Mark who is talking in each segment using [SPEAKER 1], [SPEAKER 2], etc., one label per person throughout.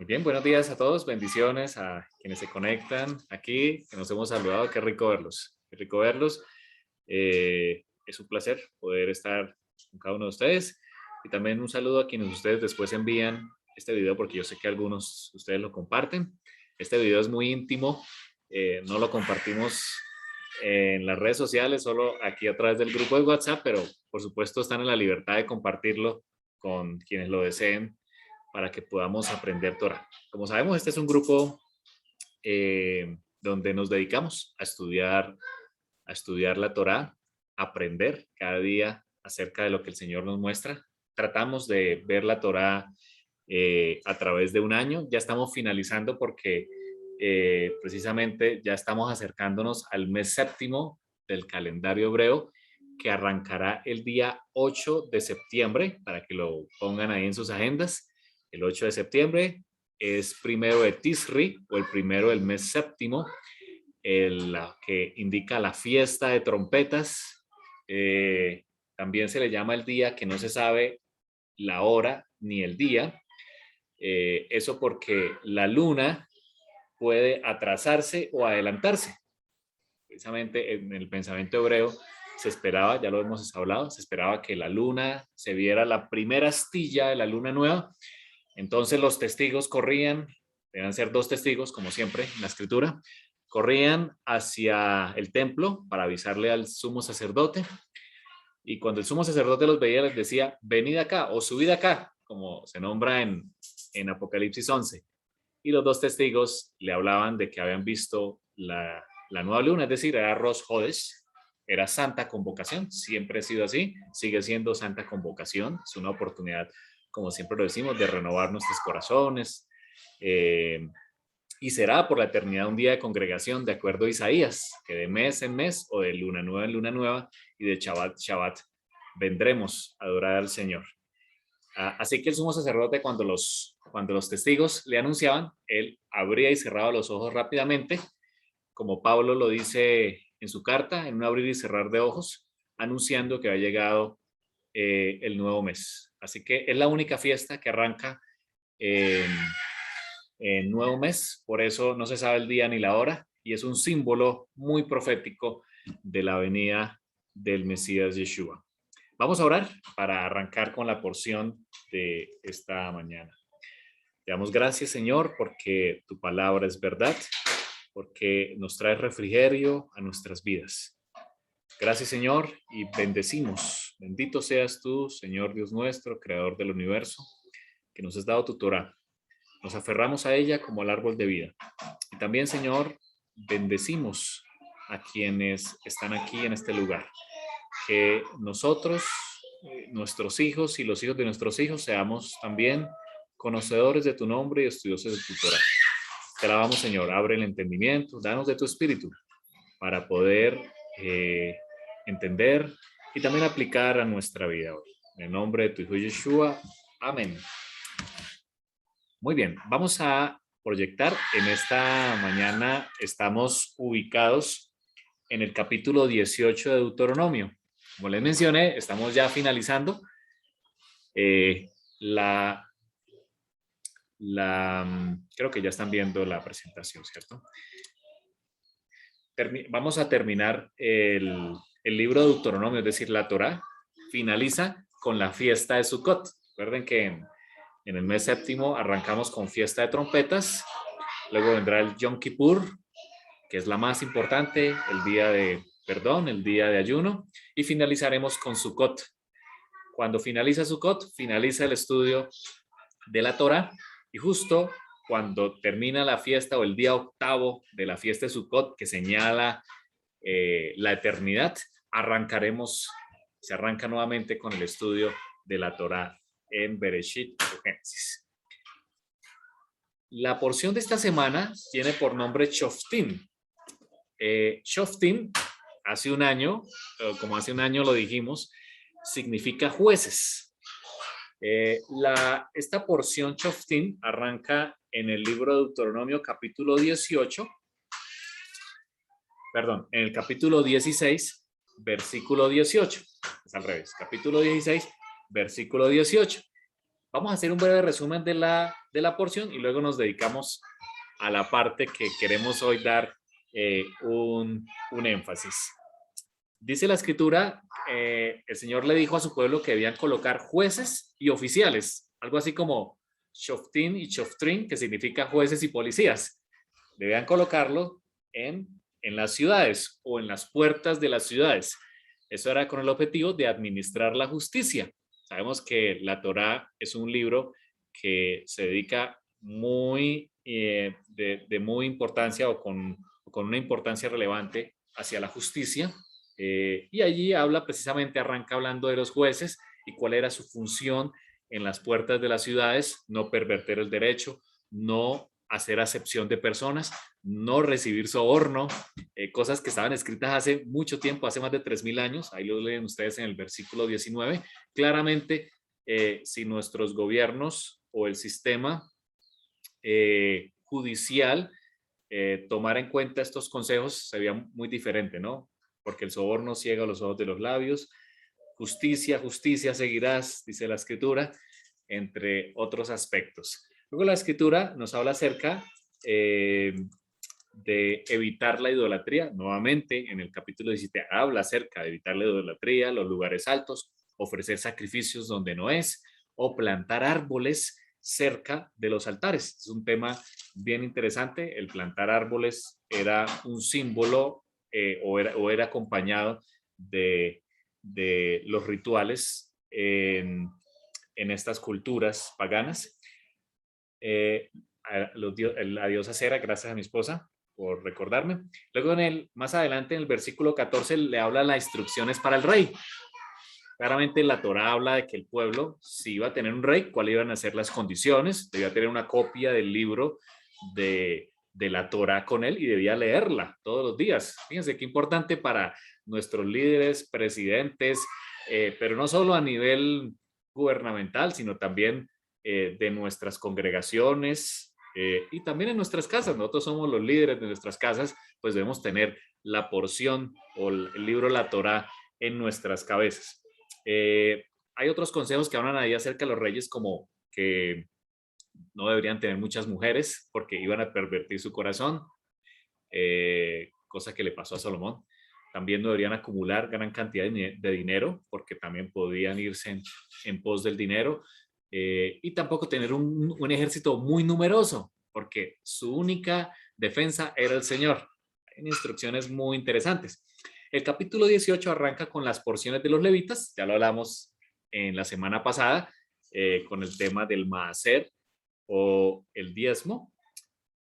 [SPEAKER 1] Muy bien, buenos días a todos, bendiciones a quienes se conectan aquí, que nos hemos saludado, qué rico verlos, qué rico verlos. Es un placer poder estar con cada uno de ustedes y también un saludo a quienes ustedes después envían este video porque yo sé que algunos de ustedes lo comparten. Este video es muy íntimo, no lo compartimos en las redes sociales, solo aquí a través del grupo de WhatsApp, pero por supuesto están en la libertad de compartirlo con quienes lo deseen para que podamos aprender Torah. Como sabemos, este es un grupo donde nos dedicamos a estudiar la Torah, aprender cada día acerca de lo que el Señor nos muestra. Tratamos de ver la Torah a través de un año. Ya estamos finalizando porque precisamente ya estamos acercándonos al mes séptimo del calendario hebreo, que arrancará el día 8 de septiembre, para que lo pongan ahí en sus agendas. El 8 de septiembre es primero de Tisri, o el primero del mes séptimo, que indica la fiesta de trompetas. También se le llama el día que no se sabe la hora ni el día. Eso porque la luna puede atrasarse o adelantarse. Precisamente en el pensamiento hebreo se esperaba, ya lo hemos hablado, se esperaba que la luna se viera la primera astilla de la luna nueva. Entonces los testigos corrían, deben ser dos testigos, como siempre en la escritura, corrían hacia el templo para avisarle al sumo sacerdote. Y cuando el sumo sacerdote los veía, les decía, venid acá o subid acá, como se nombra en Apocalipsis 11. Y los dos testigos le hablaban de que habían visto la nueva luna, es decir, era Rosh Hodesh, era Santa Convocación, siempre ha sido así, sigue siendo Santa Convocación, es una oportunidad, como siempre lo decimos, de renovar nuestros corazones, y será por la eternidad un día de congregación, de acuerdo a Isaías, que de mes en mes, o de luna nueva en luna nueva, y de Shabbat Shabbat, vendremos a adorar al Señor. Así que el sumo sacerdote, cuando los testigos le anunciaban, él abría y cerraba los ojos rápidamente, como Pablo lo dice en su carta, en un abrir y cerrar de ojos, anunciando que ha llegado el nuevo mes. Así que es la única fiesta que arranca en nuevo mes, por eso no se sabe el día ni la hora, y es un símbolo muy profético de la venida del Mesías Yeshua. Vamos a orar para arrancar con la porción de esta mañana. Te damos gracias, Señor, porque tu palabra es verdad, porque nos trae refrigerio a nuestras vidas. Gracias, Señor, y bendecimos. Bendito seas tú, Señor Dios nuestro, creador del universo, que nos has dado tu Torah. Nos aferramos a ella como al árbol de vida. Y también, Señor, bendecimos a quienes están aquí en este lugar. Que nosotros, nuestros hijos y los hijos de nuestros hijos seamos también conocedores de tu nombre y estudiosos de tu Torah. Te alabamos, Señor, abre el entendimiento, danos de tu espíritu para poder entender y también aplicar a nuestra vida hoy. En el nombre de tu Hijo Yeshua, amén. Muy bien, vamos a proyectar. En esta mañana estamos ubicados en el capítulo 18 de Deuteronomio. Como les mencioné, estamos ya finalizando creo que ya están viendo la presentación, ¿cierto? Vamos a terminar el libro de Deuteronomio, es decir, la Torá, finaliza con la fiesta de Sukkot. Recuerden que en el mes séptimo arrancamos con fiesta de trompetas, luego vendrá el Yom Kippur, que es la más importante, el día de perdón, el día de ayuno, y finalizaremos con Sukkot. Cuando finaliza Sukkot, finaliza el estudio de la Torá, y justo cuando termina la fiesta o el día octavo de la fiesta de Sukkot, que señala la eternidad, se arranca nuevamente con el estudio de la Torá en Bereshit o Génesis. La porción de esta semana tiene por nombre Shoftim. Shoftim, hace un año lo dijimos, significa jueces. Esta porción Shoftim arranca en el libro de Deuteronomio capítulo 18, perdón, en el capítulo 16, versículo 18. Es al revés, capítulo 16, versículo 18. Vamos a hacer un breve resumen de la porción y luego nos dedicamos a la parte que queremos hoy dar un énfasis. Dice la escritura, el Señor le dijo a su pueblo que debían colocar jueces y oficiales, algo así como shoftim y shoftrim, que significa jueces y policías. Debían colocarlo en las ciudades o en las puertas de las ciudades. Eso era con el objetivo de administrar la justicia. Sabemos que la Torá es un libro que se dedica muy, de muy importancia o con una importancia relevante hacia la justicia. Y allí habla precisamente, arranca hablando de los jueces y cuál era su función en las puertas de las ciudades: no pervertir el derecho, no hacer acepción de personas, no recibir soborno, cosas que estaban escritas hace mucho tiempo, hace más de 3000 años. Ahí lo leen ustedes en el versículo 19. Claramente, si nuestros gobiernos o el sistema judicial tomara en cuenta estos consejos, sería muy diferente, ¿no? Porque el soborno ciega los ojos de los labios. Justicia, justicia seguirás, dice la escritura, entre otros aspectos. Luego la escritura nos habla acerca de evitar la idolatría. Nuevamente, en el capítulo 17 habla acerca de evitar la idolatría, los lugares altos, ofrecer sacrificios donde no es, o plantar árboles cerca de los altares. Es un tema bien interesante. El plantar árboles era un símbolo o era acompañado de los rituales en estas culturas paganas. La diosa Cera, gracias a mi esposa por recordarme. Luego más adelante en el versículo 14 le habla las instrucciones para el rey. Claramente la Torá habla de que el pueblo, si iba a tener un rey, cuáles iban a ser las condiciones. Debía tener una copia del libro de la Torá con él y debía leerla todos los días. Fíjense qué importante para nuestros líderes, presidentes, pero no solo a nivel gubernamental, sino también de nuestras congregaciones y también en nuestras casas. Nosotros somos los líderes de nuestras casas, pues debemos tener la porción o el libro La Torá en nuestras cabezas. Hay otros consejos que hablan ahí acerca de los reyes, como que no deberían tener muchas mujeres porque iban a pervertir su corazón, cosa que le pasó a Salomón. También no deberían acumular gran cantidad de dinero porque también podían irse en pos del dinero. Y tampoco tener un ejército muy numeroso porque su única defensa era el Señor. Hay instrucciones muy interesantes. El capítulo 18 arranca con las porciones de los levitas, ya lo hablamos en la semana pasada, con el tema del maaser o el diezmo.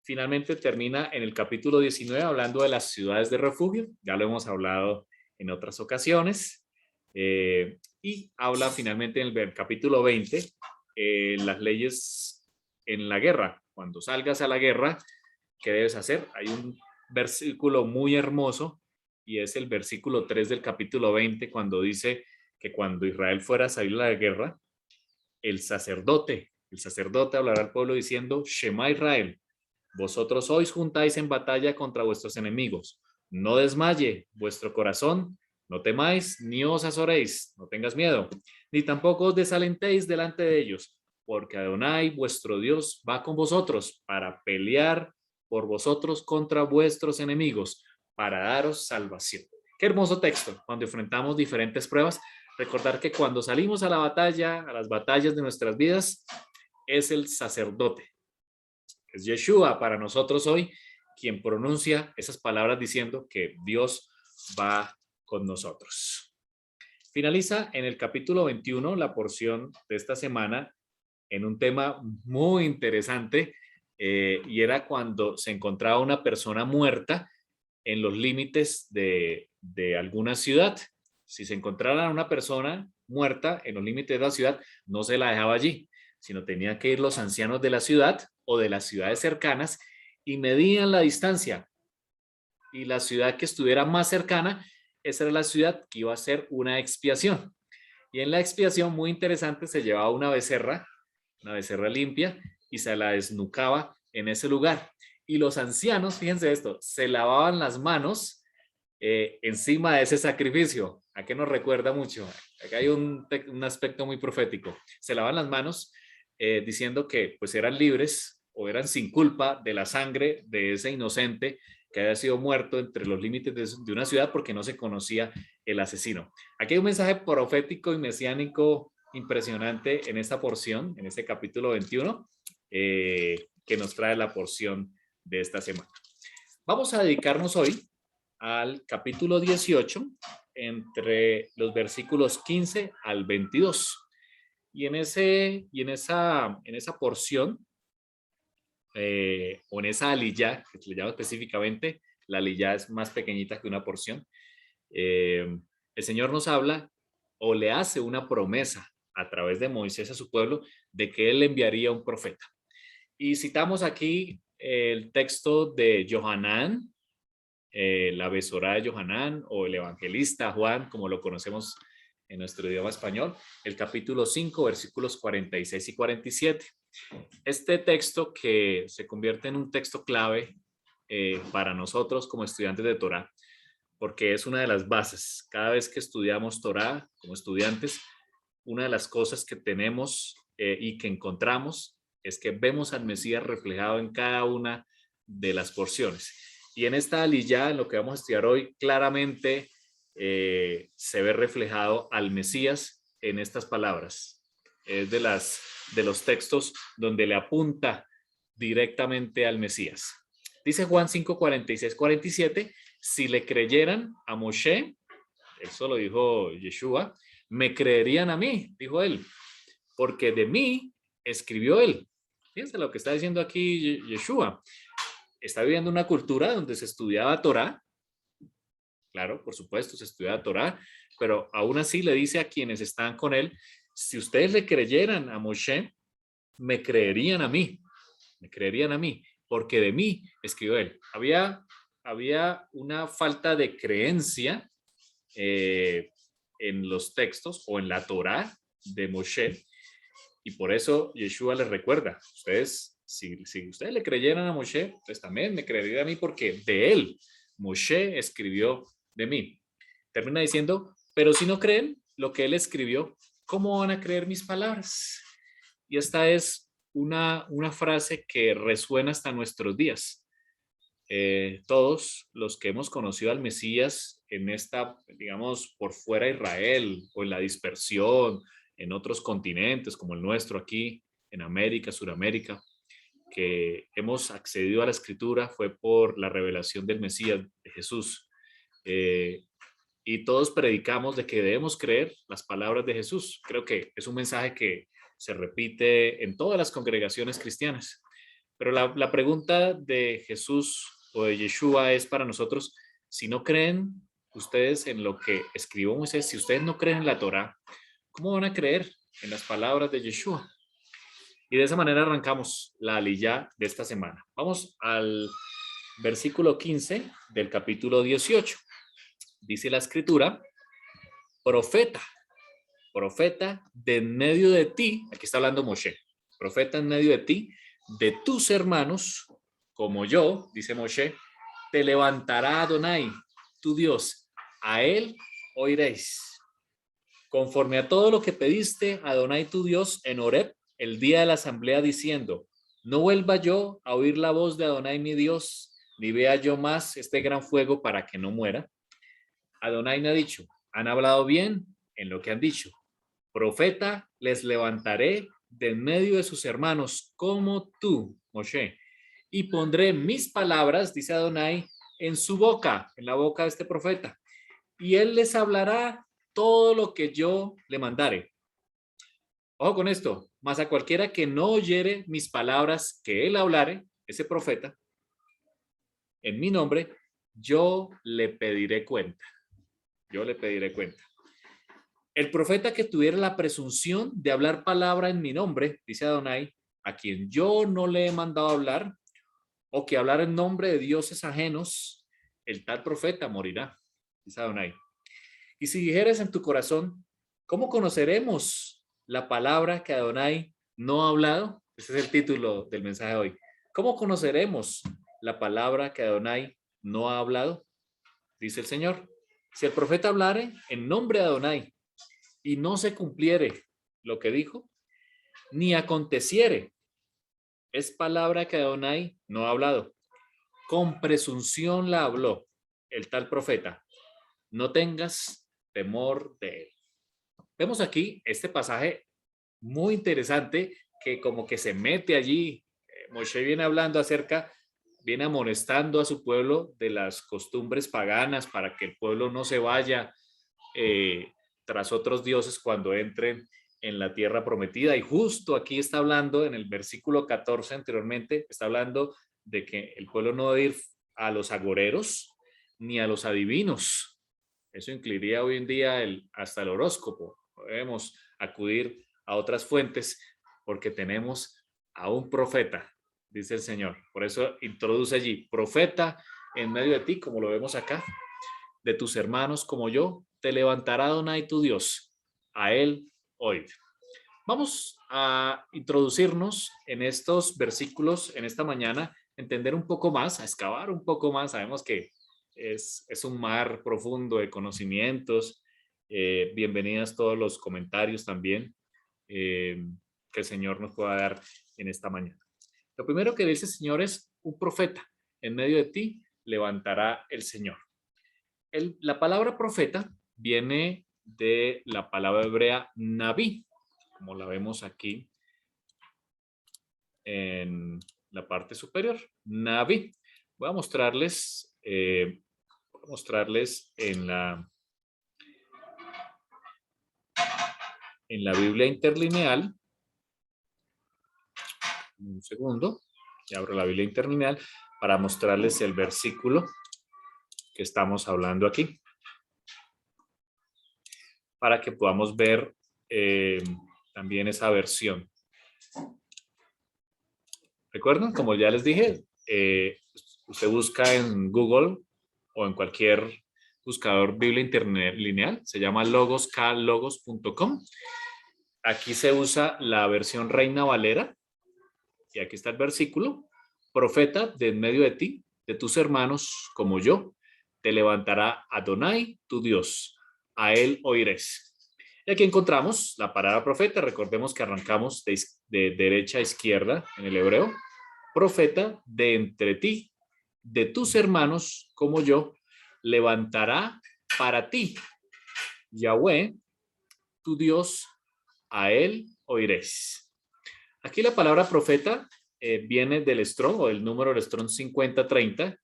[SPEAKER 1] Finalmente termina en el capítulo 19 hablando de las ciudades de refugio, ya lo hemos hablado en otras ocasiones, y habla finalmente en el capítulo 20 las leyes en la guerra. Cuando salgas a la guerra, ¿qué debes hacer? Hay un versículo muy hermoso y es el versículo 3 del capítulo 20, cuando dice que cuando Israel fuera a salir a la guerra, el sacerdote hablará al pueblo diciendo: Shema Israel, vosotros hoy juntáis en batalla contra vuestros enemigos. No desmaye vuestro corazón, no temáis, ni os azoréis, no tengas miedo, ni tampoco os desalentéis delante de ellos, porque Adonai, vuestro Dios, va con vosotros para pelear por vosotros contra vuestros enemigos, para daros salvación. Qué hermoso texto, cuando enfrentamos diferentes pruebas, recordar que cuando salimos a la batalla, a las batallas de nuestras vidas, es el sacerdote, es Yeshua para nosotros hoy, quien pronuncia esas palabras diciendo que Dios va con nosotros. Finaliza en el capítulo 21 la porción de esta semana en un tema muy interesante, y era cuando se encontraba una persona muerta en los límites de alguna ciudad. Si se encontrara una persona muerta en los límites de la ciudad, no se la dejaba allí, sino tenían que ir los ancianos de la ciudad o de las ciudades cercanas y medían la distancia. Y la ciudad que estuviera más cercana, esa era la ciudad que iba a hacer una expiación. Y en la expiación, muy interesante, se llevaba una becerra limpia, y se la desnucaba en ese lugar. Y los ancianos, fíjense esto, se lavaban las manos encima de ese sacrificio. ¿A qué nos recuerda mucho? Acá hay un aspecto muy profético. Se lavan las manos diciendo que pues eran libres o eran sin culpa de la sangre de ese inocente que había sido muerto entre los límites de una ciudad porque no se conocía el asesino. Aquí hay un mensaje profético y mesiánico impresionante en esta porción, en este capítulo 21, que nos trae la porción de esta semana. Vamos a dedicarnos hoy al capítulo 18, entre los versículos 15 al 22. Y en esa porción, o en esa aliyá, que le llamo específicamente, la aliyá es más pequeñita que una porción, el Señor nos habla o le hace una promesa a través de Moisés a su pueblo de que Él le enviaría un profeta. Y citamos aquí el texto de Johanán, la Besorá de Johanán, o el evangelista Juan, como lo conocemos en nuestro idioma español, el capítulo 5, versículos 46 y 47. Este texto, que se convierte en un texto clave para nosotros como estudiantes de Torá, porque es una de las bases. Cada vez que estudiamos Torá como estudiantes, una de las cosas que tenemos y que encontramos es que vemos al Mesías reflejado en cada una de las porciones. Y en esta aliyá, en lo que vamos a estudiar hoy, claramente se ve reflejado al Mesías en estas palabras. Es de los textos donde le apunta directamente al Mesías. Dice Juan 5, 46, 47, si le creyeran a Moshe, eso lo dijo Yeshua, me creerían a mí, dijo él, porque de mí escribió él. Fíjense lo que está diciendo aquí Yeshua. Está viviendo una cultura donde se estudiaba Torá, claro, por supuesto, se estudiaba Torá, pero aún así le dice a quienes están con él, si ustedes le creyeran a Moshe, me creerían a mí, porque de mí escribió él. Había una falta de creencia en los textos o en la Torá de Moshe, y por eso Yeshua les recuerda, ustedes, si ustedes le creyeran a Moshe, pues también me creerían a mí, porque de él Moshe escribió de mí. Termina diciendo, pero si no creen lo que él escribió, ¿cómo van a creer mis palabras? Y esta es una frase que resuena hasta nuestros días. Todos los que hemos conocido al Mesías en esta, digamos, por fuera de Israel o en la dispersión, en otros continentes como el nuestro aquí, en América, Suramérica, que hemos accedido a la Escritura fue por la revelación del Mesías, de Jesús. Y todos predicamos de que debemos creer las palabras de Jesús. Creo que es un mensaje que se repite en todas las congregaciones cristianas. Pero la pregunta de Jesús o de Yeshua es para nosotros, si no creen ustedes en lo que escribió Moisés, si ustedes no creen en la Torá, ¿cómo van a creer en las palabras de Yeshua? Y de esa manera arrancamos la aliyá de esta semana. Vamos al versículo 15 del capítulo 18. Dice la escritura, profeta de en medio de ti, aquí está hablando Moshe, profeta en medio de ti, de tus hermanos, como yo, dice Moshe, te levantará Adonai, tu Dios, a él oiréis. Conforme a todo lo que pediste, Adonai tu Dios, en Horeb, el día de la asamblea, diciendo, no vuelva yo a oír la voz de Adonai mi Dios, ni vea yo más este gran fuego para que no muera. Adonai me ha dicho, han hablado bien en lo que han dicho. Profeta les levantaré de en medio de sus hermanos, como tú, Moshe, y pondré mis palabras, dice Adonai, en su boca, en la boca de este profeta, y él les hablará todo lo que yo le mandare. Ojo con esto, mas a cualquiera que no oyere mis palabras que él hablare, ese profeta, en mi nombre, yo le pediré cuenta. Yo le pediré cuenta. El profeta que tuviera la presunción de hablar palabra en mi nombre, dice Adonai, a quien yo no le he mandado hablar, o que hablar en nombre de dioses ajenos, el tal profeta morirá, dice Adonai. Y si dijeres en tu corazón, ¿cómo conoceremos la palabra que Adonai no ha hablado? Ese es el título del mensaje de hoy. ¿Cómo conoceremos la palabra que Adonai no ha hablado? Dice el Señor. Si el profeta hablare en nombre de Adonai y no se cumpliere lo que dijo, ni aconteciere. Es palabra que Adonai no ha hablado. Con presunción la habló el tal profeta. No tengas temor de él. Vemos aquí este pasaje muy interesante que como que se mete allí. Moshe viene hablando viene amonestando a su pueblo de las costumbres paganas para que el pueblo no se vaya tras otros dioses cuando entren en la tierra prometida. Y justo aquí está hablando en el versículo 14 anteriormente, está hablando de que el pueblo no debe ir a los agoreros ni a los adivinos. Eso incluiría hoy en día hasta el horóscopo. Debemos acudir a otras fuentes porque tenemos a un profeta, dice el Señor. Por eso introduce allí, profeta en medio de ti, como lo vemos acá, de tus hermanos como yo, te levantará Adonai tu Dios, a él oíd. Vamos a introducirnos en estos versículos en esta mañana, entender un poco más, a excavar un poco más. Sabemos que es un mar profundo de conocimientos. Bienvenidas todos los comentarios también que el Señor nos pueda dar en esta mañana. Lo primero que dice el Señor es un profeta. En medio de ti levantará el Señor. La palabra profeta viene de la palabra hebrea naví, como la vemos aquí en la parte superior, naví. Voy a mostrarles en la Biblia interlineal. Un segundo, y abro la Biblia interlineal para mostrarles el versículo que estamos hablando aquí, para que podamos ver también esa versión. ¿Recuerdan? Como ya les dije, usted busca en Google o en cualquier buscador Biblia interlineal, se llama logos.com. Aquí se usa la versión Reina Valera, y aquí está el versículo: profeta de en medio de ti, de tus hermanos como yo, te levantará Adonai, tu Dios, a él oirás. Y aquí encontramos la palabra profeta. Recordemos que arrancamos de derecha a izquierda en el hebreo. Profeta de entre ti, de tus hermanos como yo, levantará para ti Yahweh, tu Dios, a él oirás. Aquí la palabra profeta viene del Strong, o del número del Strong 5030.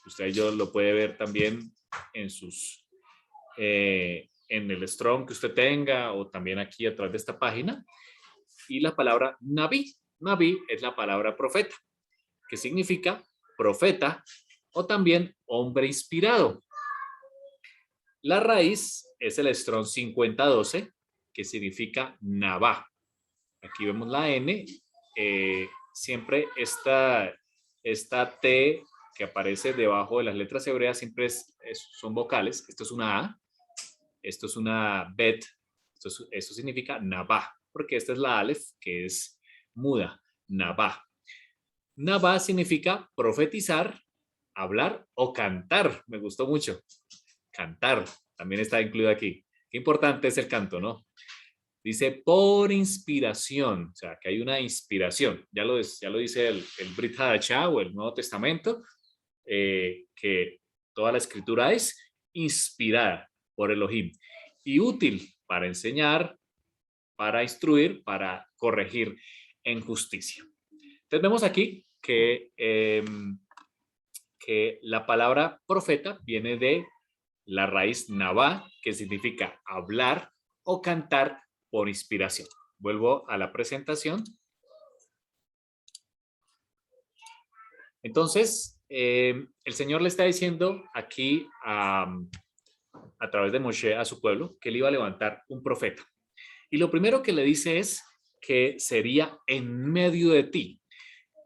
[SPEAKER 1] Usted y yo lo puede ver también en en el Strong que usted tenga, o también aquí a través de esta página. Y la palabra naví. Naví es la palabra profeta, que significa profeta o también hombre inspirado. La raíz es el Strong 5012, que significa Nabá. Aquí vemos la N. Siempre esta T que aparece debajo de las letras hebreas siempre son vocales. Esto es una A, esto es una Bet, esto significa Nabá, porque esta es la Aleph, que es muda, Nabá. Nabá significa profetizar, hablar o cantar. Me gustó mucho. Cantar también está incluido aquí. Qué importante es el canto, ¿no? Dice por inspiración, o sea, que hay una inspiración. Ya lo dice el Brit Hadashah o el Nuevo Testamento, que toda la escritura es inspirada por Elohim y útil para enseñar, para instruir, para corregir en justicia. Entonces vemos aquí que la palabra profeta viene de la raíz nabá, que significa hablar o cantar por inspiración. Vuelvo a la presentación. Entonces, el Señor le está diciendo aquí a través de Moshe a su pueblo que él iba a levantar un profeta. Y lo primero que le dice es que sería en medio de ti.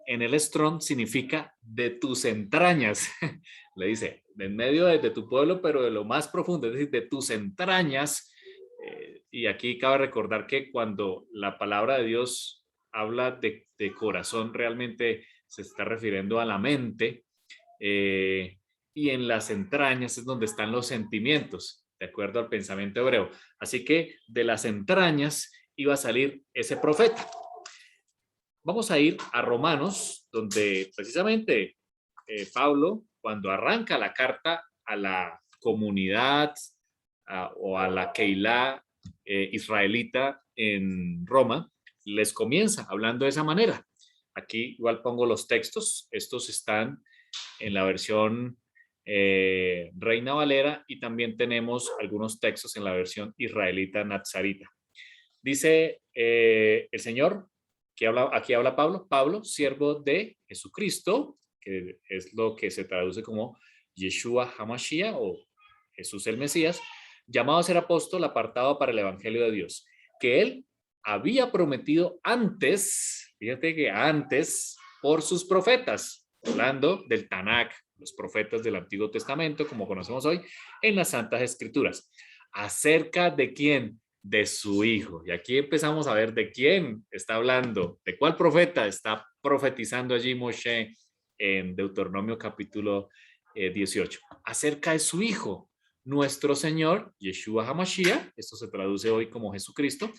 [SPEAKER 1] En el Strong significa de tus entrañas. Le dice, de en medio de tu pueblo, pero de lo más profundo, es decir, de tus entrañas. Y aquí cabe recordar que cuando la palabra de Dios habla de corazón, realmente se está refiriendo a la mente. Y en las entrañas es donde están los sentimientos, de acuerdo al pensamiento hebreo. Así que de las entrañas iba a salir ese profeta. Vamos a ir a Romanos, donde precisamente Pablo, cuando arranca la carta a la comunidad o a la Keilah israelita en Roma, les comienza hablando de esa manera. Aquí igual pongo los textos, estos están en la versión Reina Valera y también tenemos algunos textos en la versión israelita Nazarita. Dice el Señor, aquí habla Pablo, siervo de Jesucristo, que es lo que se traduce como Yeshua HaMashiach o Jesús el Mesías, llamado a ser apóstol, apartado para el Evangelio de Dios, que él había prometido antes, fíjate que antes, por sus profetas, hablando del Tanakh, los profetas del Antiguo Testamento, como conocemos hoy, en las Santas Escrituras. ¿Acerca de quién? De su hijo. Y aquí empezamos a ver de quién está hablando, de cuál profeta está profetizando allí Moshe en Deuteronomio capítulo 18. Acerca de su hijo, nuestro Señor, Yeshua HaMashiach, esto se traduce hoy como Jesucristo,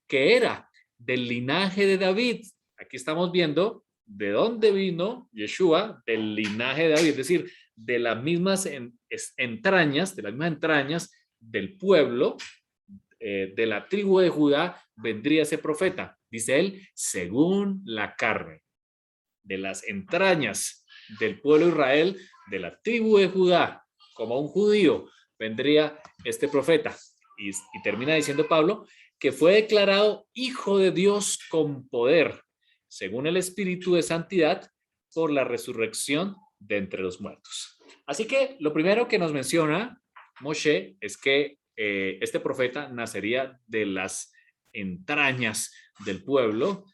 [SPEAKER 1] que era del linaje de David. Aquí estamos viendo de dónde vino Yeshua, del linaje de David, es decir, de las mismas entrañas, del pueblo, de la tribu de Judá, vendría ese profeta, dice él, según la carne, de las entrañas del pueblo de Israel, de la tribu de Judá, como un judío, vendría este profeta. Y termina diciendo Pablo que fue declarado hijo de Dios con poder, según el Espíritu de Santidad, por la resurrección de entre los muertos. Así que lo primero que nos menciona Moshe es que este profeta nacería de las entrañas del pueblo,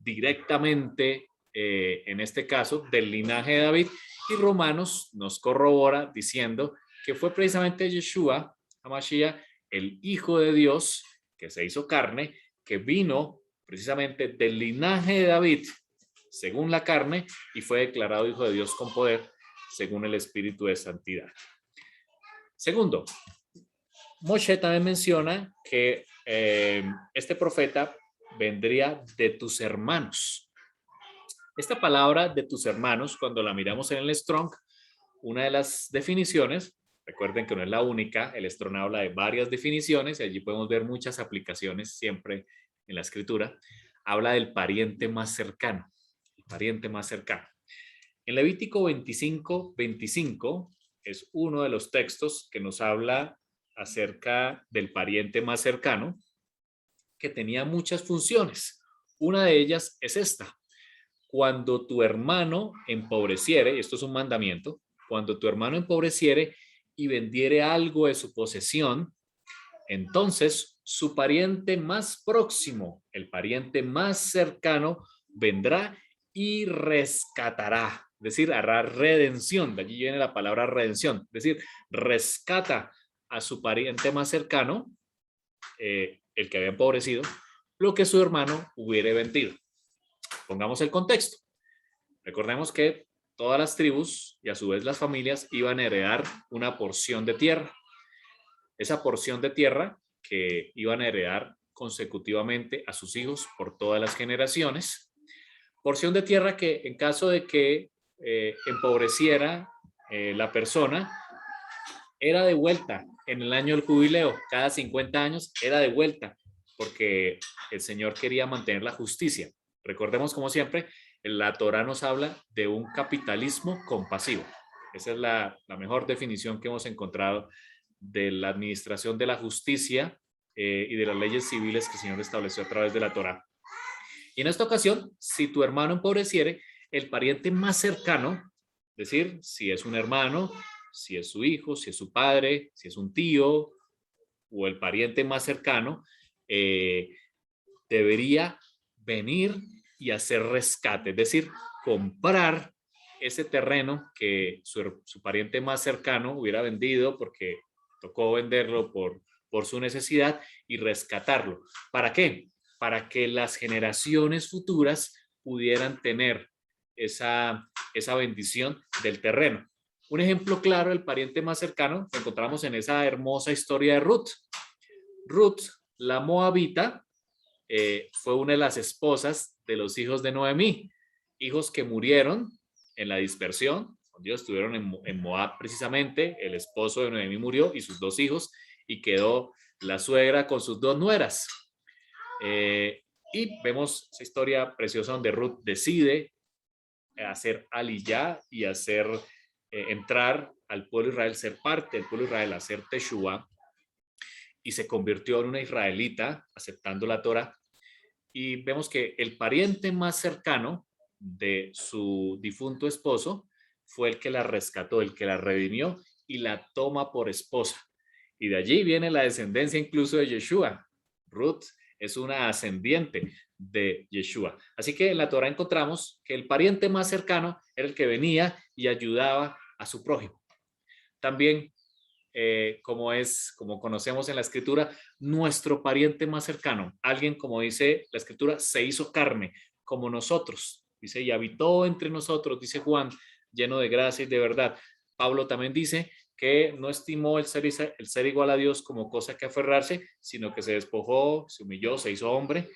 [SPEAKER 1] directamente, en este caso, del linaje de David, y Romanos nos corrobora diciendo que fue precisamente Yeshua HaMashiach, el Hijo de Dios, que se hizo carne, que vino precisamente del linaje de David, según la carne, y fue declarado Hijo de Dios con poder, según el Espíritu de Santidad. Segundo, Moshe también menciona que este profeta vendría de tus hermanos. Esta palabra de tus hermanos, cuando la miramos en el Strong, una de las definiciones, recuerden que no es la única, el Strong habla de varias definiciones y allí podemos ver muchas aplicaciones siempre en la escritura, habla del pariente más cercano, el pariente más cercano. En Levítico 25:25 es uno de los textos que nos habla acerca del pariente más cercano, que tenía muchas funciones. Una de ellas es esta: cuando tu hermano empobreciere, y esto es un mandamiento, cuando tu hermano empobreciere y vendiere algo de su posesión, entonces su pariente más próximo, el pariente más cercano, vendrá y rescatará, es decir, hará redención, de allí viene la palabra redención, es decir, rescata a su pariente más cercano, el que había empobrecido, lo que su hermano hubiera vendido. Pongamos el contexto. Recordemos que todas las tribus y a su vez las familias iban a heredar una porción de tierra. Esa porción de tierra que iban a heredar consecutivamente a sus hijos por todas las generaciones. Porción de tierra que en caso de que empobreciera la persona, era devuelta en el año del jubileo. Cada 50 años era devuelta porque el Señor quería mantener la justicia. Recordemos, como siempre, la Torá nos habla de un capitalismo compasivo. Esa es la mejor definición que hemos encontrado de la administración de la justicia y de las leyes civiles que el Señor estableció a través de la Torá. Y en esta ocasión, si tu hermano empobreciere, el pariente más cercano, es decir, si es un hermano, si es su hijo, si es su padre, si es un tío o el pariente más cercano, debería venir y hacer rescate, es decir, comprar ese terreno que su pariente más cercano hubiera vendido porque tocó venderlo por su necesidad y rescatarlo. ¿Para qué? Para que las generaciones futuras pudieran tener esa bendición del terreno. Un ejemplo claro del pariente más cercano lo encontramos en esa hermosa historia de Ruth. Ruth, la moabita, fue una de las esposas de los hijos de Noemí, hijos que murieron en la dispersión. Cuando ellos estuvieron en Moab precisamente, el esposo de Noemí murió y sus dos hijos, y quedó la suegra con sus dos nueras. Y vemos esa historia preciosa donde Ruth decide hacer aliyah y hacer entrar al pueblo de Israel, ser parte del pueblo de Israel, hacer Teshuvah, y se convirtió en una israelita aceptando la Torah. Y vemos que el pariente más cercano de su difunto esposo fue el que la rescató, el que la redimió y la toma por esposa. Y de allí viene la descendencia incluso de Yeshua. Ruth es una ascendiente de Yeshua. Así que en la Torah encontramos que el pariente más cercano era el que venía y ayudaba a su prójimo. También, como conocemos en la escritura, nuestro pariente más cercano, alguien, como dice la escritura, se hizo carne como nosotros, dice, y habitó entre nosotros, dice Juan, lleno de gracia y de verdad. Pablo también dice que no estimó el ser igual a Dios como cosa que aferrarse, sino que se despojó, se humilló, se hizo hombre,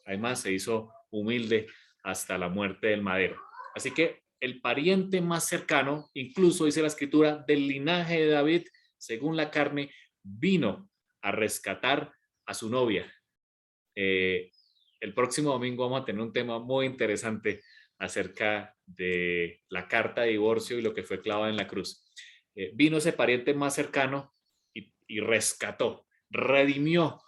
[SPEAKER 1] además se hizo humilde hasta la muerte del madero. Así que el pariente más cercano, incluso dice la escritura, del linaje de David, según la carne, vino a rescatar a su novia. El próximo domingo vamos a tener un tema muy interesante acerca de la carta de divorcio y lo que fue clavado en la cruz. Vino ese pariente más cercano y rescató, redimió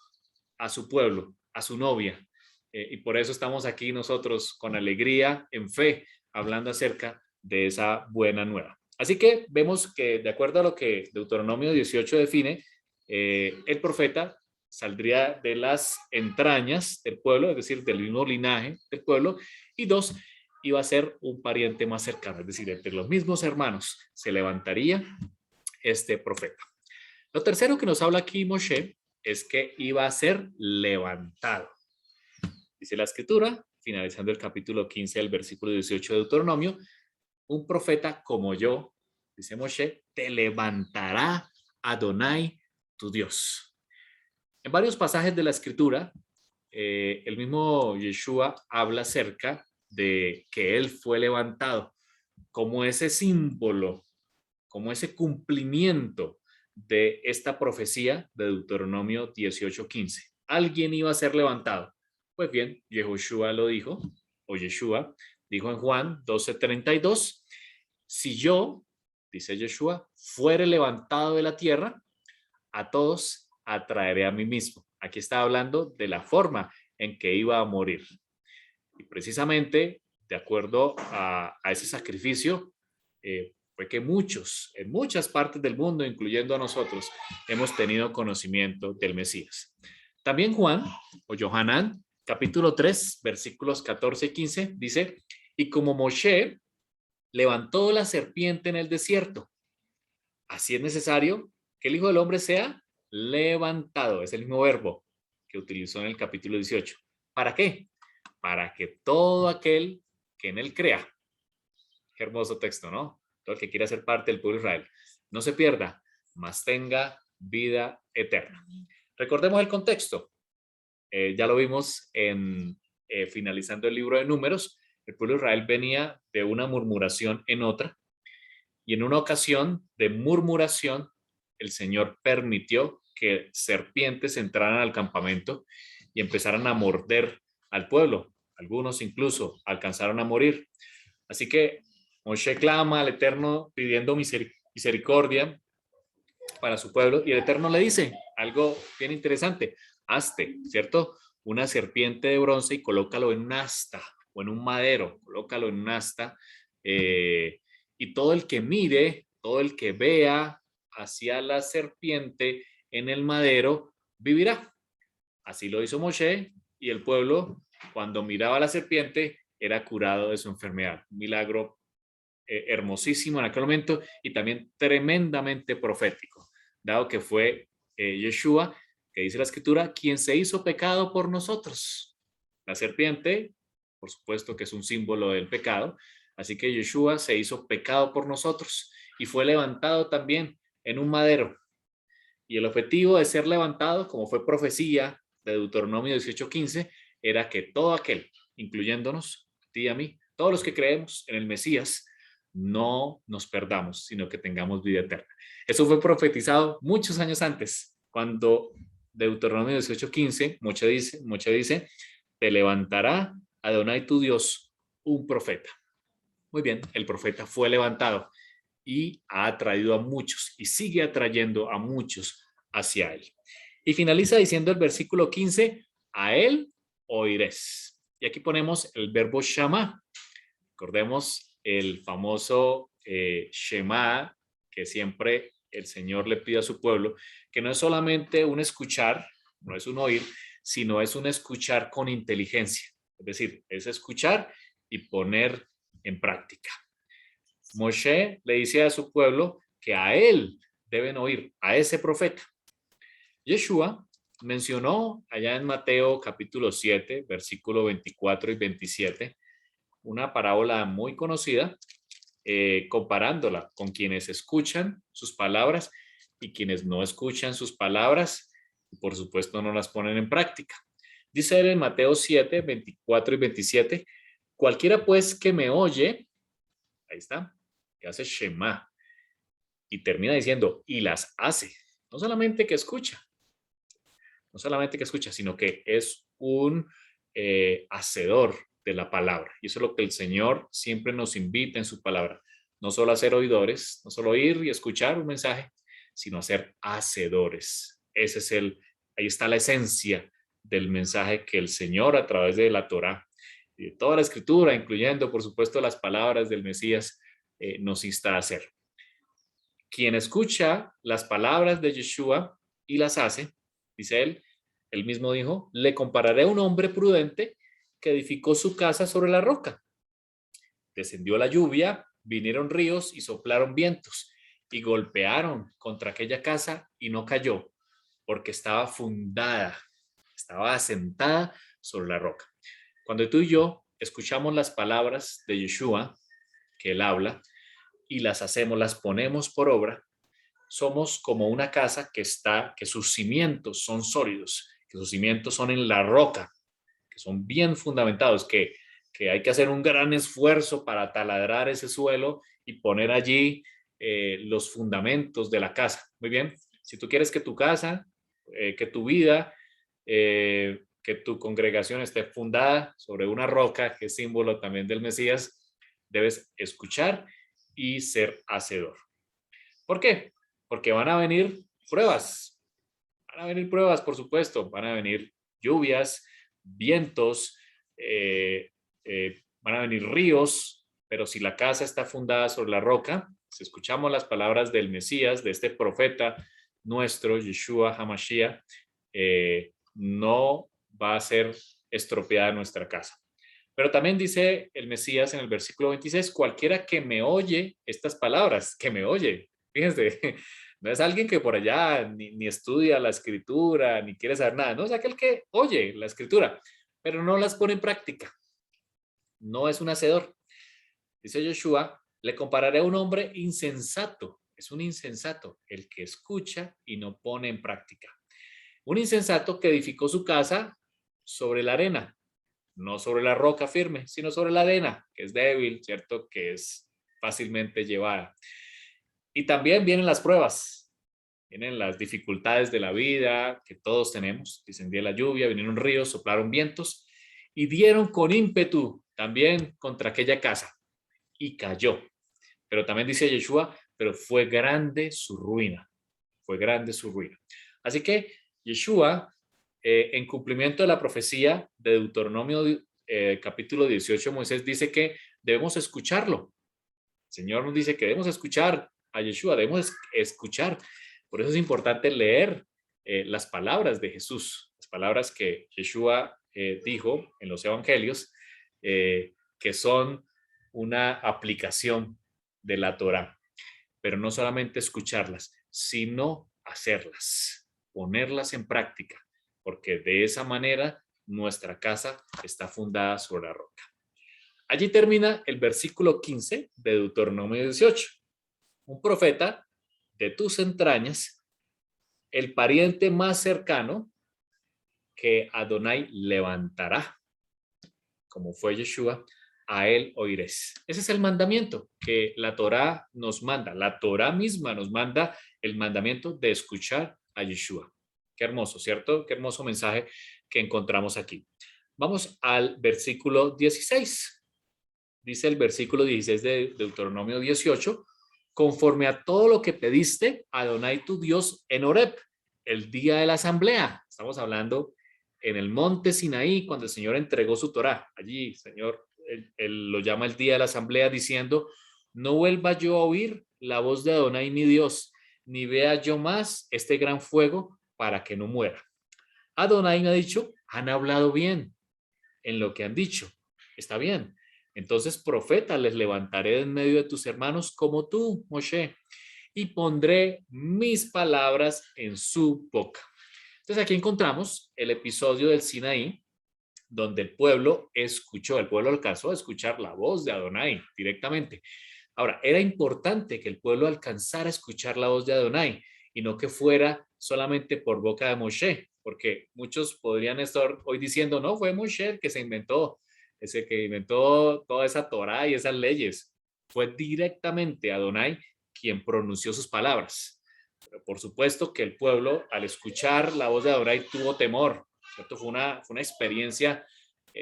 [SPEAKER 1] a su pueblo, a su novia. Y por eso estamos aquí nosotros con alegría, en fe, hablando acerca de esa buena nueva. Así que vemos que, de acuerdo a lo que Deuteronomio 18 define, el profeta saldría de las entrañas del pueblo, es decir, del mismo linaje del pueblo, y dos, iba a ser un pariente más cercano, es decir, entre los mismos hermanos se levantaría este profeta. Lo tercero que nos habla aquí Moshe es que iba a ser levantado. Dice la escritura, finalizando el capítulo 15 del versículo 18 de Deuteronomio, un profeta como yo, dice Moshe, te levantará Adonai, tu Dios. En varios pasajes de la escritura, el mismo Yeshua habla acerca de que él fue levantado como ese símbolo, como ese cumplimiento de esta profecía de Deuteronomio 18:15. Alguien iba a ser levantado. Pues bien, Yehoshua lo dijo, o Yeshua dijo en Juan 12:32, si yo, dice Yeshua, fuere levantado de la tierra, a todos atraeré a mí mismo. Aquí está hablando de la forma en que iba a morir. Y precisamente, de acuerdo a ese sacrificio, fue que muchos, en muchas partes del mundo, incluyendo a nosotros, hemos tenido conocimiento del Mesías. También Juan, o Yohanan, capítulo 3, versículos 14 y 15, dice, y como Moshe levantó la serpiente en el desierto, así es necesario que el Hijo del Hombre sea levantado. Es el mismo verbo que utilizó en el capítulo 18. ¿Para qué? Para que todo aquel que en él crea, qué hermoso texto, ¿no? Todo el que quiera ser parte del pueblo de Israel, no se pierda, mas tenga vida eterna. Recordemos el contexto. Ya lo vimos finalizando el libro de Números. El pueblo de Israel venía de una murmuración en otra, y en una ocasión de murmuración, el Señor permitió que serpientes entraran al campamento y empezaran a morder al pueblo. Algunos incluso alcanzaron a morir. Así que Moshe clama al Eterno pidiendo misericordia para su pueblo, y el Eterno le dice algo bien interesante: hazte, ¿cierto? Una serpiente de bronce y colócalo en un asta o en un madero, colócalo en un asta, y todo el que mire, todo el que vea hacia la serpiente en el madero, vivirá. Así lo hizo Moshe, y el pueblo, cuando miraba a la serpiente, era curado de su enfermedad. Un milagro hermosísimo en aquel momento, y también tremendamente profético, dado que fue Yeshua, que dice la escritura, quien se hizo pecado por nosotros. La serpiente, por supuesto que es un símbolo del pecado, así que Yeshua se hizo pecado por nosotros y fue levantado también en un madero. Y el objetivo de ser levantado, como fue profecía de Deuteronomio 18:15 era que todo aquel, incluyéndonos, a ti y a mí, todos los que creemos en el Mesías, no nos perdamos, sino que tengamos vida eterna. Eso fue profetizado muchos años antes, cuando Deuteronomio 18:15, Moisés dice, te levantará Adonai tu Dios un profeta. Muy bien, el profeta fue levantado y ha atraído a muchos y sigue atrayendo a muchos hacia él. Y finaliza diciendo el versículo 15, a él oiréis. Y aquí ponemos el verbo shama. Recordemos el famoso Shema que siempre el Señor le pide a su pueblo, que no es solamente un escuchar, no es un oír, sino es un escuchar con inteligencia. Es decir, es escuchar y poner en práctica. Moshe le dice a su pueblo que a él deben oír, a ese profeta. Yeshua mencionó allá en Mateo capítulo 7, versículo 24 y 27, una parábola muy conocida, comparándola con quienes escuchan sus palabras y quienes no escuchan sus palabras y por supuesto no las ponen en práctica. Dice él en Mateo 7, 24 y 27, cualquiera pues que me oye, ahí está, que hace Shema, y termina diciendo, y las hace, no solamente que escucha, no solamente que escucha, sino que es un hacedor de la palabra. Y eso es lo que el Señor siempre nos invita en su palabra. No solo a ser oidores, no solo oír y escuchar un mensaje, sino a ser hacedores. Ese es ahí está la esencia del mensaje que el Señor a través de la Torá y de toda la escritura, incluyendo por supuesto las palabras del Mesías, nos insta a hacer. Quien escucha las palabras de Yeshua y las hace, dice él mismo dijo, le compararé a un hombre prudente que edificó su casa sobre la roca. Descendió la lluvia, vinieron ríos y soplaron vientos y golpearon contra aquella casa y no cayó, porque estaba fundada, estaba asentada sobre la roca. Cuando tú y yo escuchamos las palabras de Yeshua, que él habla, y las hacemos, las ponemos por obra, somos como una casa que sus cimientos son sólidos, que sus cimientos son en la roca, que son bien fundamentados, que hay que hacer un gran esfuerzo para taladrar ese suelo y poner allí los fundamentos de la casa. Muy bien, si tú quieres que tu casa, que tu vida, que tu congregación esté fundada sobre una roca, que es símbolo también del Mesías, debes escuchar y ser hacedor. ¿Por qué? Porque van a venir pruebas. Van a venir pruebas, por supuesto. Van a venir lluvias, vientos, van a venir ríos, pero si la casa está fundada sobre la roca, si escuchamos las palabras del Mesías, de este profeta nuestro, Yeshua HaMashiach, no va a ser estropeada nuestra casa. Pero también dice el Mesías en el versículo 26, cualquiera que me oye estas palabras, que me oye, fíjense, no es alguien que por allá ni estudia la escritura, ni quiere saber nada, no, es aquel que oye la escritura, pero no las pone en práctica. No es un hacedor. Dice Yeshua, le compararé a un hombre insensato. Es un insensato el que escucha y no pone en práctica. Un insensato que edificó su casa sobre la arena, no sobre la roca firme, sino sobre la arena, que es débil, ¿cierto? Que es fácilmente llevada. Y también vienen las pruebas, vienen las dificultades de la vida que todos tenemos. Descendió la lluvia, vinieron ríos, soplaron vientos y dieron con ímpetu también contra aquella casa y cayó. Pero también dice Yeshua, pero fue grande su ruina, fue grande su ruina. Así que Yeshua, en cumplimiento de la profecía de Deuteronomio capítulo 18, Moisés dice que debemos escucharlo. El Señor nos dice que debemos escuchar a Yeshua, debemos escuchar. Por eso es importante leer las palabras de Jesús, las palabras que Yeshua dijo en los evangelios, que son una aplicación de la Torá. Pero no solamente escucharlas, sino hacerlas, ponerlas en práctica, porque de esa manera nuestra casa está fundada sobre la roca. Allí termina el versículo 15 de Deuteronomio 18. Un profeta de tus entrañas, el pariente más cercano, que Adonai levantará, como fue Yeshua, a él oiréis. Ese es el mandamiento que la Torá nos manda. La Torá misma nos manda el mandamiento de escuchar a Yeshua. Qué hermoso, ¿cierto? Qué hermoso mensaje que encontramos aquí. Vamos al versículo 16. Dice el versículo 16 de Deuteronomio 18, conforme a todo lo que pediste a Adonai tu Dios en Horeb, el día de la asamblea. Estamos hablando en el monte Sinaí, cuando el Señor entregó su Torá. Allí, Señor, él lo llama el día de la asamblea diciendo, no vuelva yo a oír la voz de Adonai mi Dios, ni vea yo más este gran fuego para que no muera. Adonai me ha dicho, han hablado bien en lo que han dicho. Está bien. Entonces, profeta, les levantaré en medio de tus hermanos como tú, Moshe, y pondré mis palabras en su boca. Entonces, aquí encontramos el episodio del Sinaí, donde el pueblo alcanzó a escuchar la voz de Adonai directamente. Ahora, era importante que el pueblo alcanzara a escuchar la voz de Adonai y no que fuera solamente por boca de Moshe, porque muchos podrían estar hoy diciendo, no, fue Moshe el que se inventó, ese que inventó toda esa Torá y esas leyes. Fue directamente Adonai quien pronunció sus palabras. Pero por supuesto que el pueblo, al escuchar la voz de Adonai, tuvo temor, ¿cierto? Fue una experiencia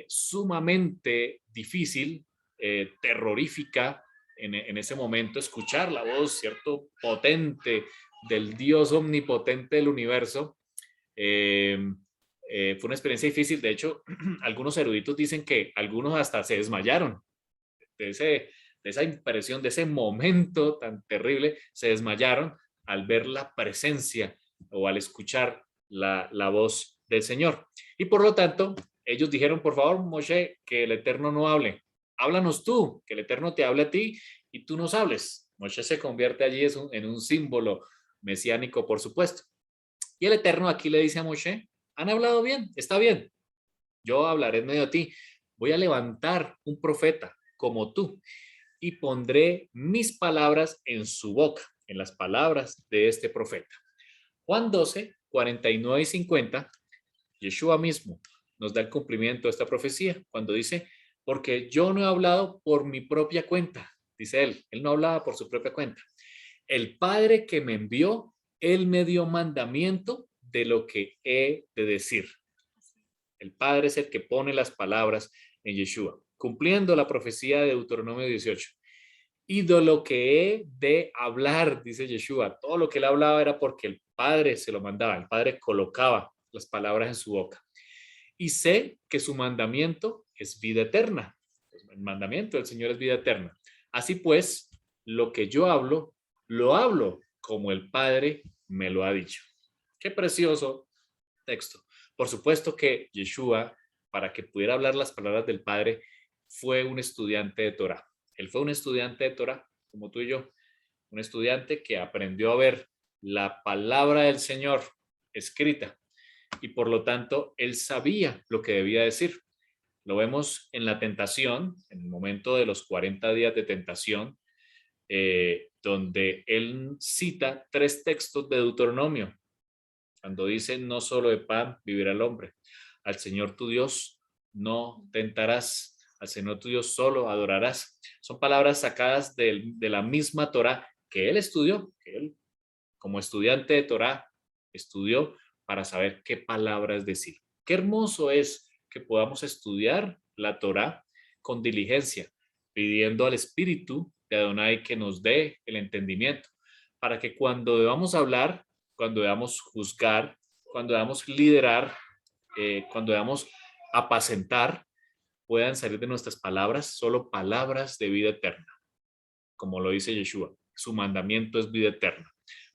[SPEAKER 1] sumamente difícil, terrorífica, en ese momento, escuchar la voz, ¿cierto? Potente del Dios omnipotente del universo. Fue una experiencia difícil. De hecho, algunos eruditos dicen que algunos hasta se desmayaron de esa impresión, de ese momento tan terrible, se desmayaron al ver la presencia o al escuchar la voz del Señor. Y por lo tanto, ellos dijeron, por favor, Moshe, que el Eterno no hable. Háblanos tú, que el Eterno te hable a ti y tú nos hables. Moshe se convierte allí en un símbolo mesiánico, por supuesto. Y el Eterno aquí le dice a Moshe, han hablado bien, está bien, yo hablaré en medio de ti, voy a levantar un profeta como tú y pondré mis palabras en su boca, en las palabras de este profeta. Juan 12, 49 y 50, Yeshua mismo nos da el cumplimiento de esta profecía cuando dice, porque yo no he hablado por mi propia cuenta, dice él no hablaba por su propia cuenta. El Padre que me envió, él me dio mandamiento de lo que he de decir. El Padre es el que pone las palabras en Yeshua, cumpliendo la profecía de Deuteronomio 18. Y de lo que he de hablar, dice Yeshua, todo lo que él hablaba era porque el Padre se lo mandaba, el Padre colocaba las palabras en su boca. Y sé que su mandamiento es vida eterna. El mandamiento del Señor es vida eterna. Así pues, lo que yo hablo, lo hablo como el Padre me lo ha dicho. Qué precioso texto. Por supuesto que Yeshua, para que pudiera hablar las palabras del Padre, fue un estudiante de Torah. Él fue un estudiante de Torah, como tú y yo, un estudiante que aprendió a ver la palabra del Señor escrita y por lo tanto él sabía lo que debía decir. Lo vemos en la tentación, en el momento de los 40 días de tentación, donde él cita 3 textos de Deuteronomio, cuando dice, no solo de pan vivirá el hombre, al Señor tu Dios no tentarás, al Señor tu Dios solo adorarás. Son palabras sacadas de la misma Torah que él estudió, que él como estudiante de Torah estudió para saber qué palabras decir. Qué hermoso es que podamos estudiar la Torah con diligencia, pidiendo al Espíritu de Adonai que nos dé el entendimiento, para que cuando debamos hablar, cuando debamos juzgar, cuando debamos liderar, cuando debamos apacentar, puedan salir de nuestras palabras solo palabras de vida eterna, como lo dice Yeshua. Su mandamiento es vida eterna,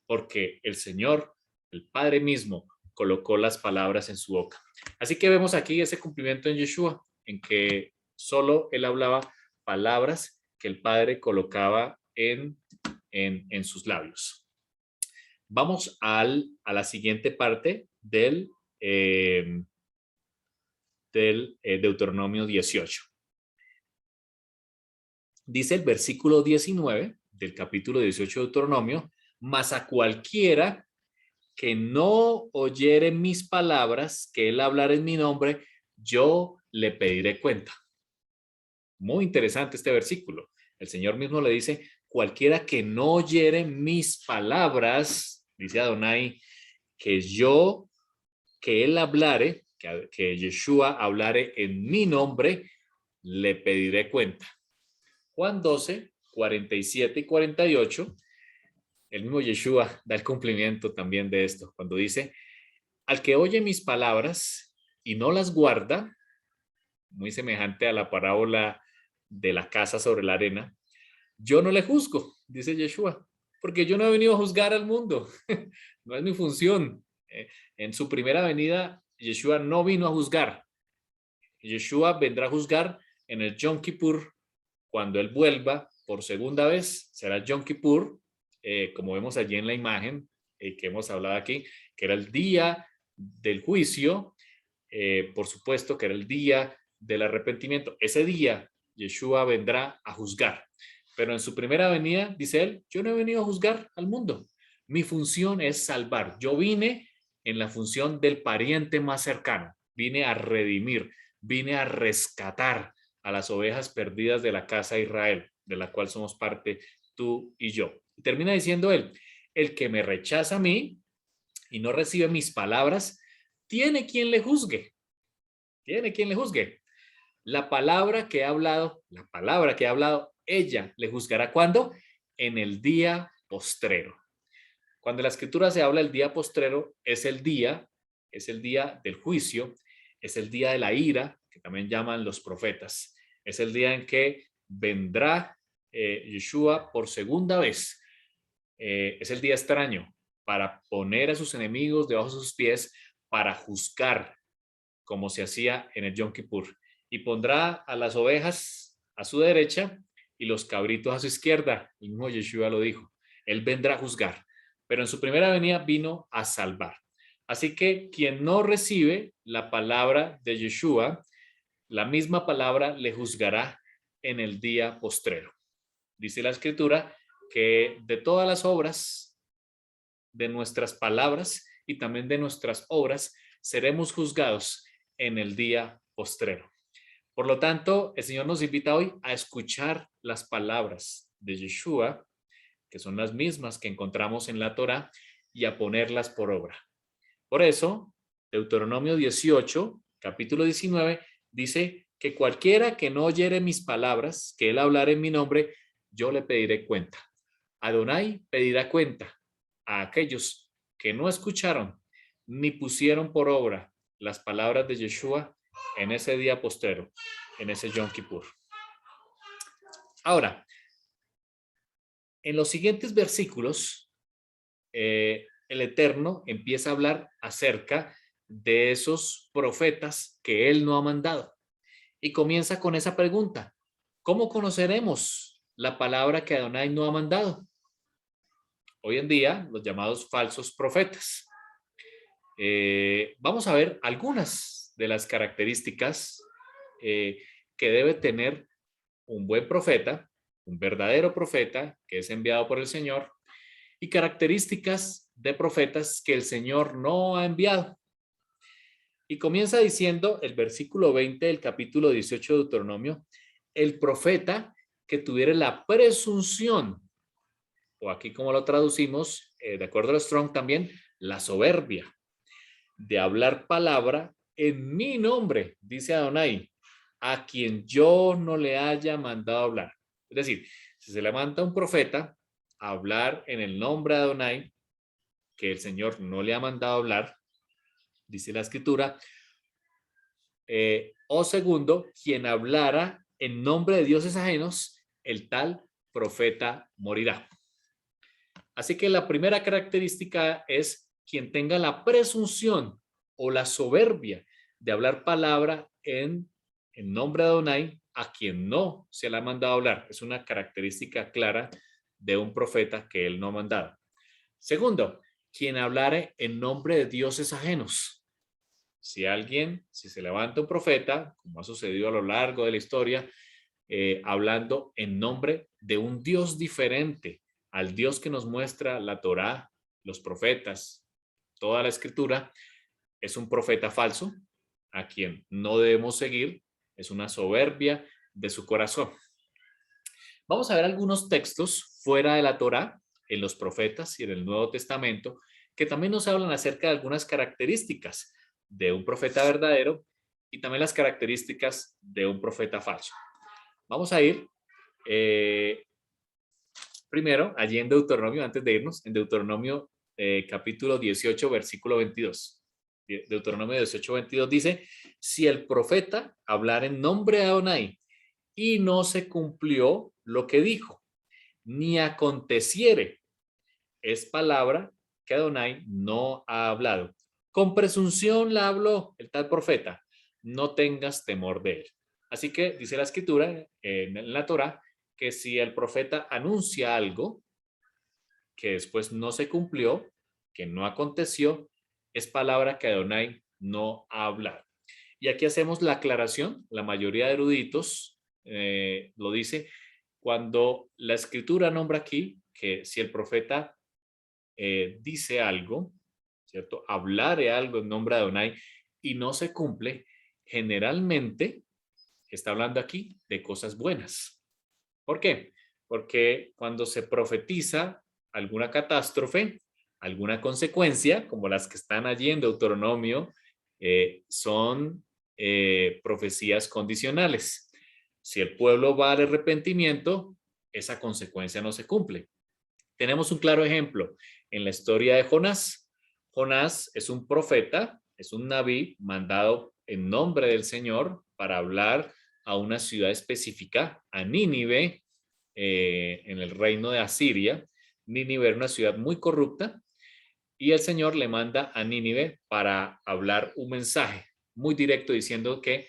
[SPEAKER 1] porque el Señor, el Padre mismo, colocó las palabras en su boca. Así que vemos aquí ese cumplimiento en Yeshua, en que solo él hablaba palabras que el Padre colocaba en sus labios. Vamos a la siguiente parte del Deuteronomio 18. Dice el versículo 19 del capítulo 18 de Deuteronomio, mas a cualquiera que no oyere mis palabras, que él hablara en mi nombre, yo le pediré cuenta. Muy interesante este versículo. El Señor mismo le dice, cualquiera que no oyere mis palabras, dice Adonai, que él hablare, que Yeshua hablare en mi nombre, le pediré cuenta. Juan 12, 47 y 48, el mismo Yeshua da el cumplimiento también de esto, cuando dice, al que oye mis palabras y no las guarda, muy semejante a la parábola de la casa sobre la arena, yo no le juzgo, dice Yeshua, porque yo no he venido a juzgar al mundo, no es mi función. En su primera venida, Yeshua no vino a juzgar. Yeshua vendrá a juzgar en el Yom Kippur, cuando él vuelva por segunda vez, será el Yom Kippur, como vemos allí en la imagen que hemos hablado aquí, que era el día del juicio, por supuesto que era el día del arrepentimiento. Ese día Yeshua vendrá a juzgar, pero en su primera venida, dice él, yo no he venido a juzgar al mundo, mi función es salvar. Yo vine en la función del pariente más cercano, vine a redimir, vine a rescatar a las ovejas perdidas de la casa de Israel, de la cual somos parte tú y yo. Y termina diciendo él, el que me rechaza a mí y no recibe mis palabras, tiene quien le juzgue. Tiene quien le juzgue. La palabra que ha hablado, ella le juzgará. ¿Cuándo? En el día postrero. Cuando en la escritura se habla del día postrero, es el día del juicio, es el día de la ira, que también llaman los profetas. Es el día en que vendrá Yeshua por segunda vez. Es el día extraño para poner a sus enemigos debajo de sus pies, para juzgar, como se hacía en el Yom Kippur. Y pondrá a las ovejas a su derecha y los cabritos a su izquierda. El mismo Yeshua lo dijo. Él vendrá a juzgar, pero en su primera venida vino a salvar. Así que quien no recibe la palabra de Yeshua, la misma palabra le juzgará en el día postrero. Dice la escritura que de todas las obras, de nuestras palabras y también de nuestras obras, seremos juzgados en el día postrero. Por lo tanto, el Señor nos invita hoy a escuchar las palabras de Yeshua, que son las mismas que encontramos en la Torá, y a ponerlas por obra. Por eso, Deuteronomio 18, capítulo 19, dice que cualquiera que no oyere mis palabras, que él hablara en mi nombre, yo le pediré cuenta. Adonai pedirá cuenta a aquellos que no escucharon ni pusieron por obra las palabras de Yeshua en ese día postrero, en ese Yom Kippur. Ahora, en los siguientes versículos, el Eterno empieza a hablar acerca de esos profetas que él no ha mandado. Y comienza con esa pregunta: ¿cómo conoceremos la palabra que Adonai no ha mandado? Hoy en día, los llamados falsos profetas. Vamos a ver algunas de las características que debe tener un buen profeta, un verdadero profeta que es enviado por el Señor, y características de profetas que el Señor no ha enviado. Y comienza diciendo el versículo 20 del capítulo 18 de Deuteronomio: el profeta que tuviera la presunción, o aquí como lo traducimos, de acuerdo a Strong también, la soberbia, de hablar palabra en mi nombre, dice Adonai, a quien yo no le haya mandado hablar. Es decir, si se le manda a un profeta a hablar en el nombre de Adonai, que el Señor no le ha mandado hablar, dice la escritura, o segundo, quien hablara en nombre de dioses ajenos, el tal profeta morirá. Así que la primera característica es quien tenga la presunción o la soberbia de hablar palabra en nombre de Adonai a quien no se le ha mandado hablar. Es una característica clara de un profeta que él no ha mandado. Segundo, quien hablare en nombre de dioses ajenos. Si se levanta un profeta, como ha sucedido a lo largo de la historia, hablando en nombre de un Dios diferente al Dios que nos muestra la Torá, los profetas, toda la escritura, es un profeta falso a quien no debemos seguir, es una soberbia de su corazón. Vamos a ver algunos textos fuera de la Torá, en los profetas y en el Nuevo Testamento, que también nos hablan acerca de algunas características de un profeta verdadero y también las características de un profeta falso. Vamos a ir primero allí en Deuteronomio, antes de irnos, en Deuteronomio capítulo 18, versículo 22. Deuteronomio 18, 22 dice, si el profeta hablar en nombre de Adonai y no se cumplió lo que dijo, ni aconteciere, es palabra que Adonai no ha hablado. Con presunción la habló el tal profeta, no tengas temor de él. Así que dice la escritura en la Torá que si el profeta anuncia algo que después no se cumplió, que no aconteció, es palabra que Adonai no ha hablado. Y aquí hacemos la aclaración, la mayoría de eruditos lo dice, cuando la escritura nombra aquí que si el profeta dice algo, ¿cierto? Hablare algo en nombre de Adonai y no se cumple, generalmente está hablando aquí de cosas buenas. ¿Por qué? Porque cuando se profetiza alguna catástrofe, alguna consecuencia, como las que están allí en Deuteronomio, son profecías condicionales. Si el pueblo va al arrepentimiento, esa consecuencia no se cumple. Tenemos un claro ejemplo en la historia de Jonás. Jonás es un profeta, es un nabí mandado en nombre del Señor para hablar a una ciudad específica, a Nínive, en el reino de Asiria. Nínive era una ciudad muy corrupta y el Señor le manda a Nínive para hablar un mensaje muy directo diciendo que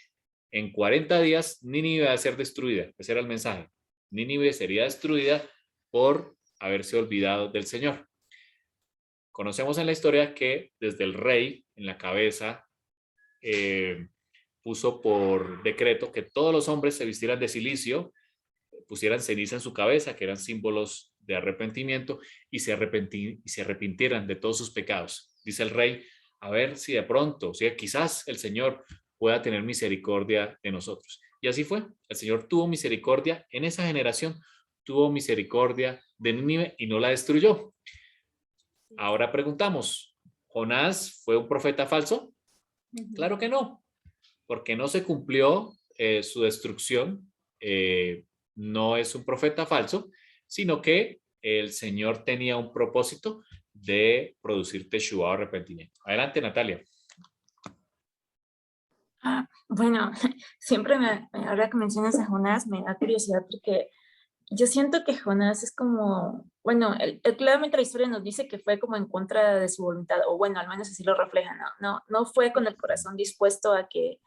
[SPEAKER 1] en 40 días Nínive va a ser destruida. Ese era el mensaje. Nínive sería destruida por haberse olvidado del Señor. Conocemos en la historia que desde el rey en la cabeza puso por decreto que todos los hombres se vistieran de cilicio, pusieran ceniza en su cabeza, que eran símbolos de arrepentimiento, y se arrepintieran de todos sus pecados. Dice el rey, a ver si de pronto, si quizás el Señor pueda tener misericordia de nosotros. Y así fue. El Señor tuvo misericordia en esa generación, tuvo misericordia de Nínive y no la destruyó. Ahora preguntamos, ¿Jonás fue un profeta falso? Claro que no, porque no se cumplió su destrucción. No es un profeta falso, sino que el Señor tenía un propósito de producir teshuva o arrepentimiento. Adelante, Natalia.
[SPEAKER 2] Bueno, siempre ahora que mencionas a Jonás, me da curiosidad porque yo siento que Jonás es como, bueno, claramente la historia nos dice que fue como en contra de su voluntad, o bueno, al menos así lo refleja, no fue con el corazón dispuesto a que,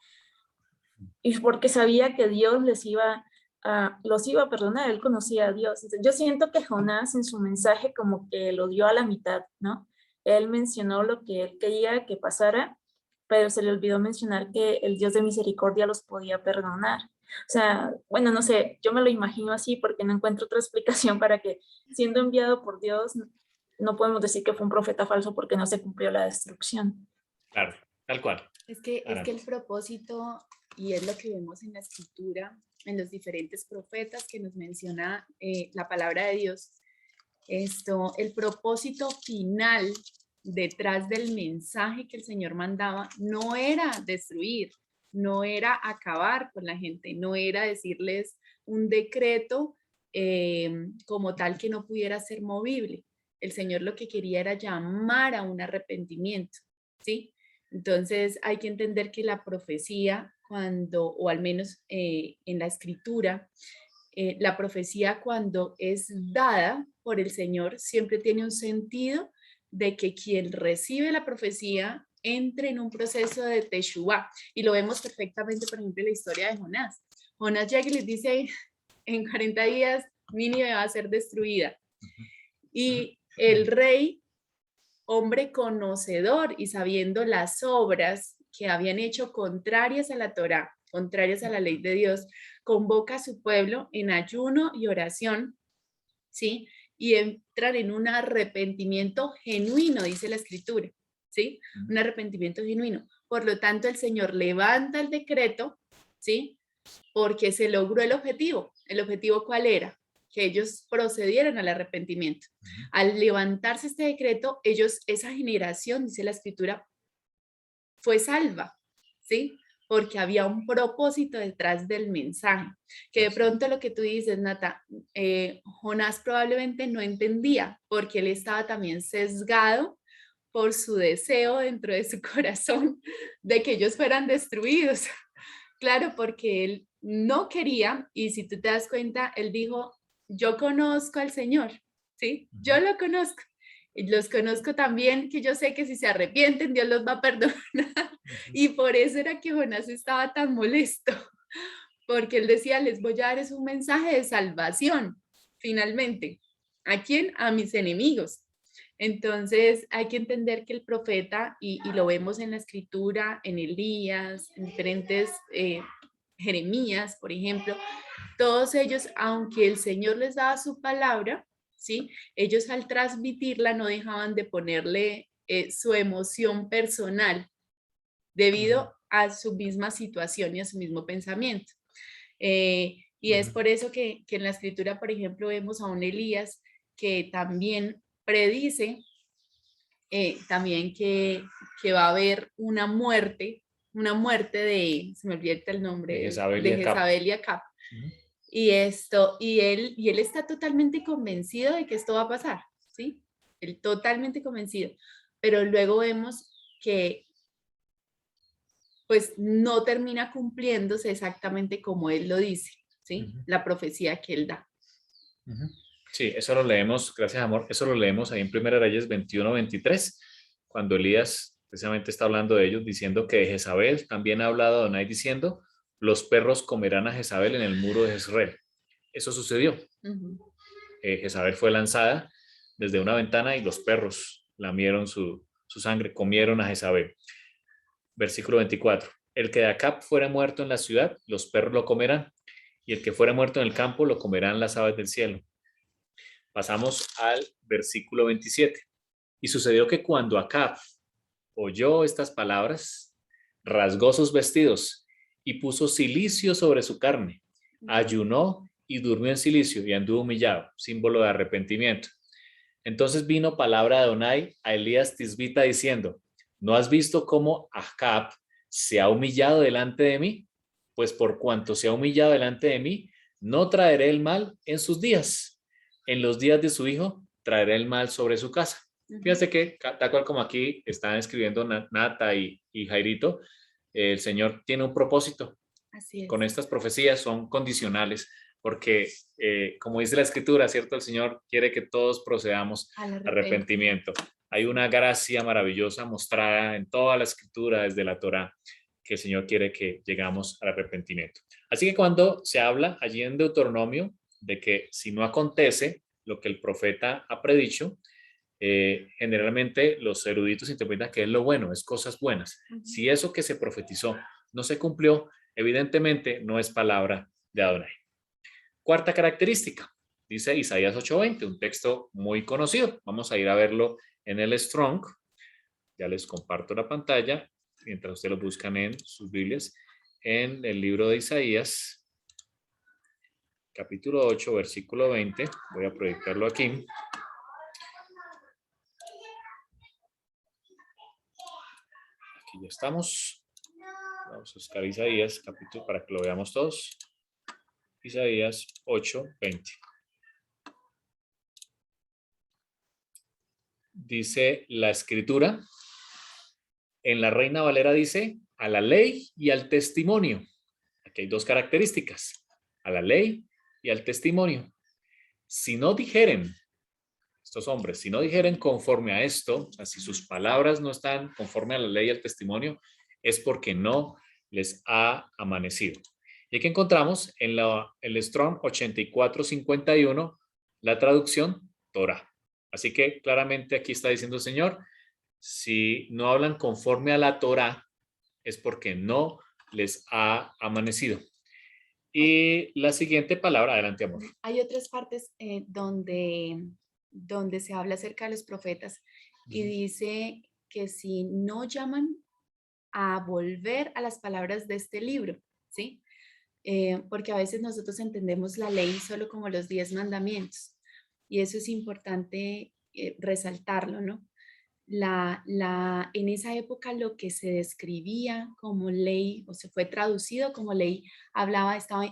[SPEAKER 2] y porque sabía que Dios los iba a perdonar, él conocía a Dios. Entonces, yo siento que Jonás en su mensaje como que lo dio a la mitad, ¿no? Él mencionó lo que él quería que pasara, pero se le olvidó mencionar que el Dios de misericordia los podía perdonar. O sea, bueno, no sé, yo me lo imagino así porque no encuentro otra explicación para que, siendo enviado por Dios, no podemos decir que fue un profeta falso porque no se cumplió la destrucción.
[SPEAKER 1] Claro, tal cual.
[SPEAKER 3] Es que el propósito, y es lo que vemos en la escritura, en los diferentes profetas que nos menciona la palabra de Dios, el propósito final detrás del mensaje que el Señor mandaba no era destruir, no era acabar con la gente, no era decirles un decreto como tal que no pudiera ser movible. El Señor lo que quería era llamar a un arrepentimiento, ¿sí? Entonces hay que entender que la profecía, o al menos en la escritura, la profecía cuando es dada por el Señor siempre tiene un sentido de que quien recibe la profecía entre en un proceso de teshuvá. Y lo vemos perfectamente, por ejemplo, en la historia de Jonás. Jonás llega y les dice, en 40 días Nínive va a ser destruida. Y el rey, hombre conocedor y sabiendo las obras que habían hecho contrarias a la Torá, contrarias a la ley de Dios, convoca a su pueblo en ayuno y oración, ¿sí? Y entran en un arrepentimiento genuino, dice la escritura. ¿sí? Un arrepentimiento genuino. Por lo tanto, el Señor levanta el decreto, ¿sí? Porque se logró el objetivo. ¿El objetivo cuál era? Que ellos procedieran al arrepentimiento. Al levantarse este decreto, esa generación, dice la Escritura, fue salva, ¿sí? Porque había un propósito detrás del mensaje, que de pronto lo que tú dices, Nata, Jonás probablemente no entendía, porque él estaba también sesgado por su deseo dentro de su corazón de que ellos fueran destruidos. Claro, porque él no quería, y si tú te das cuenta, él dijo, yo conozco al Señor, ¿sí? Yo lo conozco. Y los conozco también, que yo sé que si se arrepienten, Dios los va a perdonar. Y por eso era que Jonás estaba tan molesto, porque él decía, les voy a dar es un mensaje de salvación, finalmente. ¿A quién? A mis enemigos. Entonces hay que entender que el profeta, y lo vemos en la escritura, en Elías, en diferentes, Jeremías, por ejemplo, todos ellos, aunque el Señor les daba su palabra, ¿sí? Ellos al transmitirla no dejaban de ponerle su emoción personal debido a su misma situación y a su mismo pensamiento. Y es por eso que en la escritura, por ejemplo, vemos a un Elías que también predice también que va a haber una muerte de, se me olvida el nombre,
[SPEAKER 1] De
[SPEAKER 3] de
[SPEAKER 1] Jezabel
[SPEAKER 3] y Acab. Y él está totalmente convencido de que esto va a pasar, ¿sí? Él totalmente convencido. Pero luego vemos que pues no termina cumpliéndose exactamente como él lo dice, ¿sí? La profecía que él da.
[SPEAKER 1] Sí, eso lo leemos, gracias amor, eso lo leemos ahí en 1 Reyes 21-23, cuando Elías precisamente está hablando de ellos, diciendo que de Jezabel también ha hablado Adonai diciendo, los perros comerán a Jezabel en el muro de Jezreel. Eso sucedió. Jezabel fue lanzada desde una ventana y los perros lamieron su sangre, comieron a Jezabel. Versículo 24. El que de Acab fuera muerto en la ciudad, los perros lo comerán, y el que fuera muerto en el campo, lo comerán las aves del cielo. Pasamos al versículo 27. Y sucedió que cuando Acab oyó estas palabras, rasgó sus vestidos y puso cilicio sobre su carne, ayunó y durmió en cilicio y anduvo humillado, símbolo de arrepentimiento. Entonces vino palabra de Adonai a Elías Tisbita diciendo, ¿no has visto cómo Acab se ha humillado delante de mí? Pues por cuanto se ha humillado delante de mí, no traeré el mal en sus días. En los días de su hijo, traeré el mal sobre su casa. Fíjense que, tal cual como aquí están escribiendo Nata y Jairito, el Señor tiene un propósito.
[SPEAKER 3] Así es.
[SPEAKER 1] Con estas profecías son condicionales, porque como dice la Escritura, ¿cierto? El Señor quiere que todos procedamos al arrepentimiento. Hay una gracia maravillosa mostrada en toda la Escritura, desde la Torá, que el Señor quiere que llegamos al arrepentimiento. Así que cuando se habla allí en Deuteronomio de que si no acontece lo que el profeta ha predicho, generalmente los eruditos interpretan que es lo bueno, es cosas buenas. Si eso que se profetizó no se cumplió, evidentemente no es palabra de Adonai. Cuarta característica, dice Isaías 8:20, un texto muy conocido. Vamos a ir a verlo en el Strong. Ya les comparto la pantalla mientras ustedes lo buscan en sus Biblias. En el libro de Isaías, capítulo 8, versículo 20. Voy a proyectarlo aquí. Aquí ya estamos. Vamos a buscar Isaías, capítulo, para que lo veamos todos. Isaías 8:20. Dice la Escritura, en la Reina Valera dice, a la ley y al testimonio. Aquí hay dos características, a la ley y al testimonio. Si no dijeren, estos hombres, si no dijeren conforme a esto, o sea, si sus palabras no están conforme a la ley y al testimonio, es porque no les ha amanecido. Y aquí encontramos en el Strong 8451 la traducción Torah. Así que claramente aquí está diciendo el Señor, si no hablan conforme a la Torah, es porque no les ha amanecido. Y la siguiente palabra, adelante amor.
[SPEAKER 3] Hay otras partes donde se habla acerca de los profetas y dice que si no llaman a volver a las palabras de este libro, ¿sí? Porque a veces nosotros entendemos la ley solo como los 10 mandamientos y eso es importante resaltarlo, ¿no? En esa época lo que se describía como ley o se fue traducido como ley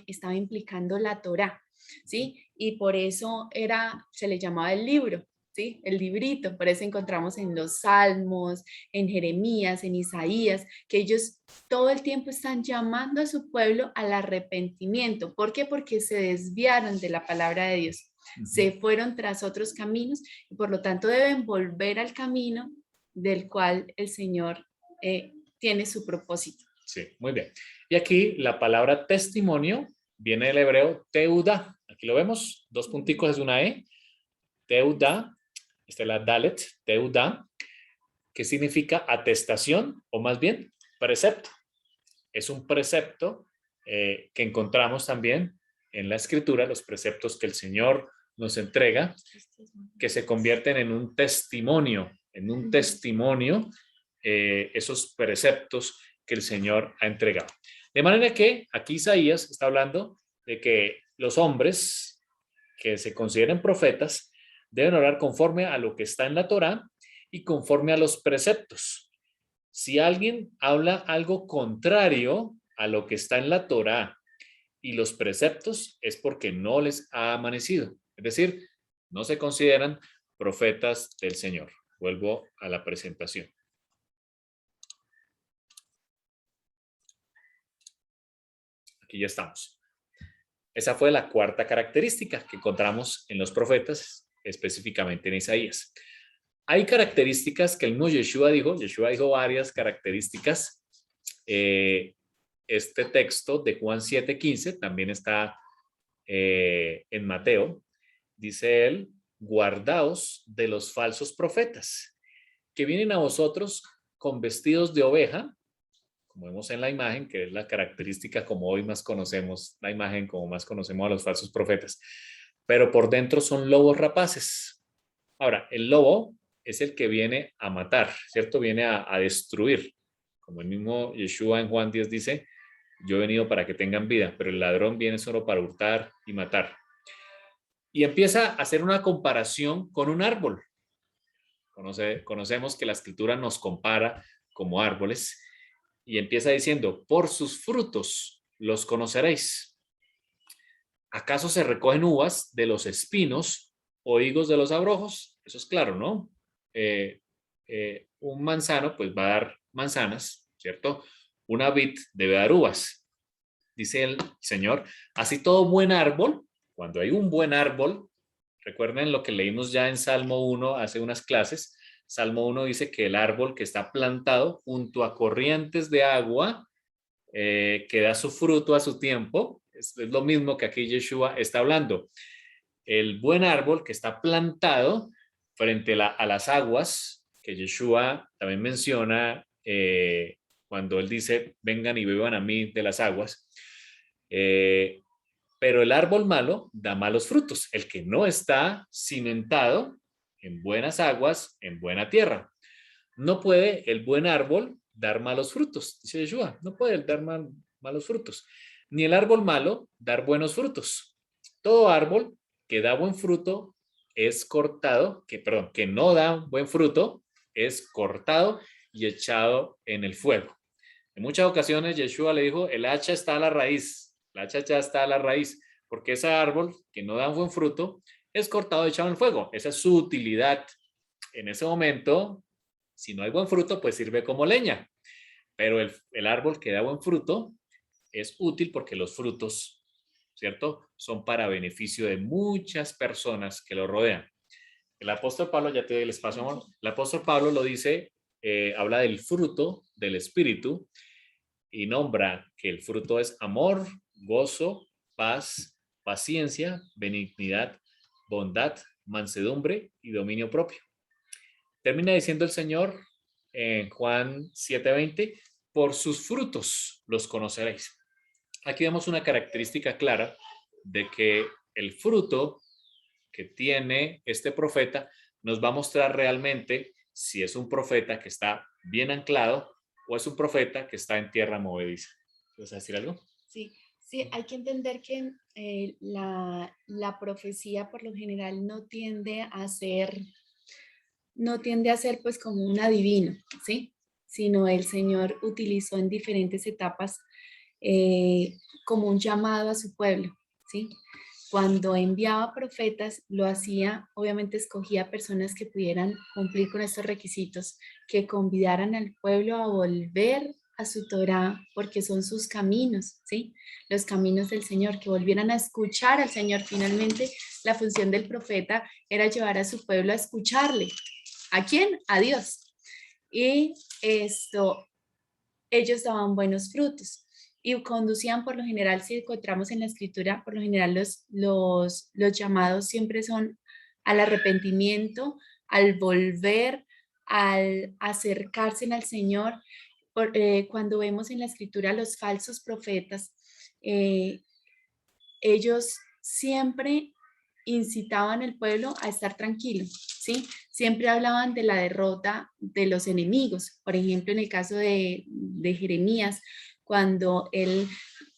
[SPEAKER 3] estaba implicando la Torá, ¿sí? Y por eso se le llamaba el libro, ¿sí? El librito, por eso encontramos en los Salmos, en Jeremías, en Isaías, que ellos todo el tiempo están llamando a su pueblo al arrepentimiento. ¿Por qué? Porque se desviaron de la palabra de Dios. Se fueron tras otros caminos y por lo tanto deben volver al camino del cual el Señor tiene su propósito.
[SPEAKER 1] Sí, muy bien. Y aquí la palabra testimonio viene del hebreo teudá. Aquí lo vemos, 2 punticos es una E. Teudá, esta es la Dalet, teudá, que significa atestación o más bien precepto. Es un precepto que encontramos también en la Escritura, los preceptos que el Señor nos entrega, que se convierten en un testimonio, esos preceptos que el Señor ha entregado. De manera que aquí Isaías está hablando de que los hombres que se consideren profetas deben orar conforme a lo que está en la Torá y conforme a los preceptos. Si alguien habla algo contrario a lo que está en la Torá y los preceptos, es porque no les ha amanecido. Es decir, no se consideran profetas del Señor. Vuelvo a la presentación. Aquí ya estamos. Esa fue la cuarta característica que encontramos en los profetas, específicamente en Isaías. Hay características que el mismo Yeshua dijo varias características. Este texto de Juan 7:15 también está en Mateo. Dice él, guardaos de los falsos profetas, que vienen a vosotros con vestidos de oveja, como vemos en la imagen, que es la característica como hoy más conocemos, la imagen como más conocemos a los falsos profetas, pero por dentro son lobos rapaces. Ahora, el lobo es el que viene a matar, ¿cierto? Viene a destruir. Como el mismo Yeshua en Juan 10 dice, yo he venido para que tengan vida, pero el ladrón viene solo para hurtar y matar. Y empieza a hacer una comparación con un árbol. Conocemos que la Escritura nos compara como árboles y empieza diciendo, por sus frutos los conoceréis. ¿Acaso se recogen uvas de los espinos o higos de los abrojos? Eso es claro, ¿no? Un manzano pues va a dar manzanas, ¿cierto? Una vid debe dar uvas. Dice el Señor, así todo buen árbol, cuando hay un buen árbol, recuerden lo que leímos ya en Salmo 1 hace unas clases. Salmo 1 dice que el árbol que está plantado junto a corrientes de agua, que da su fruto a su tiempo, es lo mismo que aquí Yeshua está hablando. El buen árbol que está plantado frente a las aguas, que Yeshua también menciona cuando él dice, vengan y beban a mí de las aguas. Pero el árbol malo da malos frutos, el que no está cimentado en buenas aguas, en buena tierra. No puede el buen árbol dar malos frutos, dice Yeshua, no puede dar malos frutos, ni el árbol malo dar buenos frutos. Todo árbol que da buen fruto es cortado, que no da buen fruto, es cortado y echado en el fuego. En muchas ocasiones Yeshua le dijo, el hacha está a la raíz. La hacha ya está a la raíz, porque ese árbol que no da un buen fruto es cortado y echado en el fuego. Esa es su utilidad. En ese momento, si no hay buen fruto, pues sirve como leña. Pero el árbol que da buen fruto es útil porque los frutos, ¿cierto?, son para beneficio de muchas personas que lo rodean. El apóstol Pablo, ya te doy el espacio, amor. El apóstol Pablo lo dice, habla del fruto del Espíritu y nombra que el fruto es amor, gozo, paz, paciencia, benignidad, bondad, mansedumbre y dominio propio. Termina diciendo el Señor en Juan 7:20, por sus frutos los conoceréis. Aquí vemos una característica clara de que el fruto que tiene este profeta nos va a mostrar realmente si es un profeta que está bien anclado o es un profeta que está en tierra movediza. ¿Vas a decir algo?
[SPEAKER 3] Sí, sí, hay que entender que la profecía por lo general no tiende a ser pues como un adivino, ¿sí? Sino el Señor utilizó en diferentes etapas como un llamado a su pueblo, ¿sí? Cuando enviaba profetas, lo hacía, obviamente escogía personas que pudieran cumplir con estos requisitos, que convidaran al pueblo a volver a su Torá, porque son sus caminos, ¿sí? Los caminos del Señor, que volvieran a escuchar al Señor. Finalmente, la función del profeta era llevar a su pueblo a escucharle. ¿A quién? A Dios. Y ellos daban buenos frutos y conducían por lo general, si encontramos en la escritura, por lo general los llamados siempre son al arrepentimiento, al volver, al acercarse al Señor. Cuando vemos en la escritura los falsos profetas, eh, ellos siempre incitaban al pueblo a estar tranquilo, ¿sí? Siempre hablaban de la derrota de los enemigos. Por ejemplo, en el caso de Jeremías, cuando él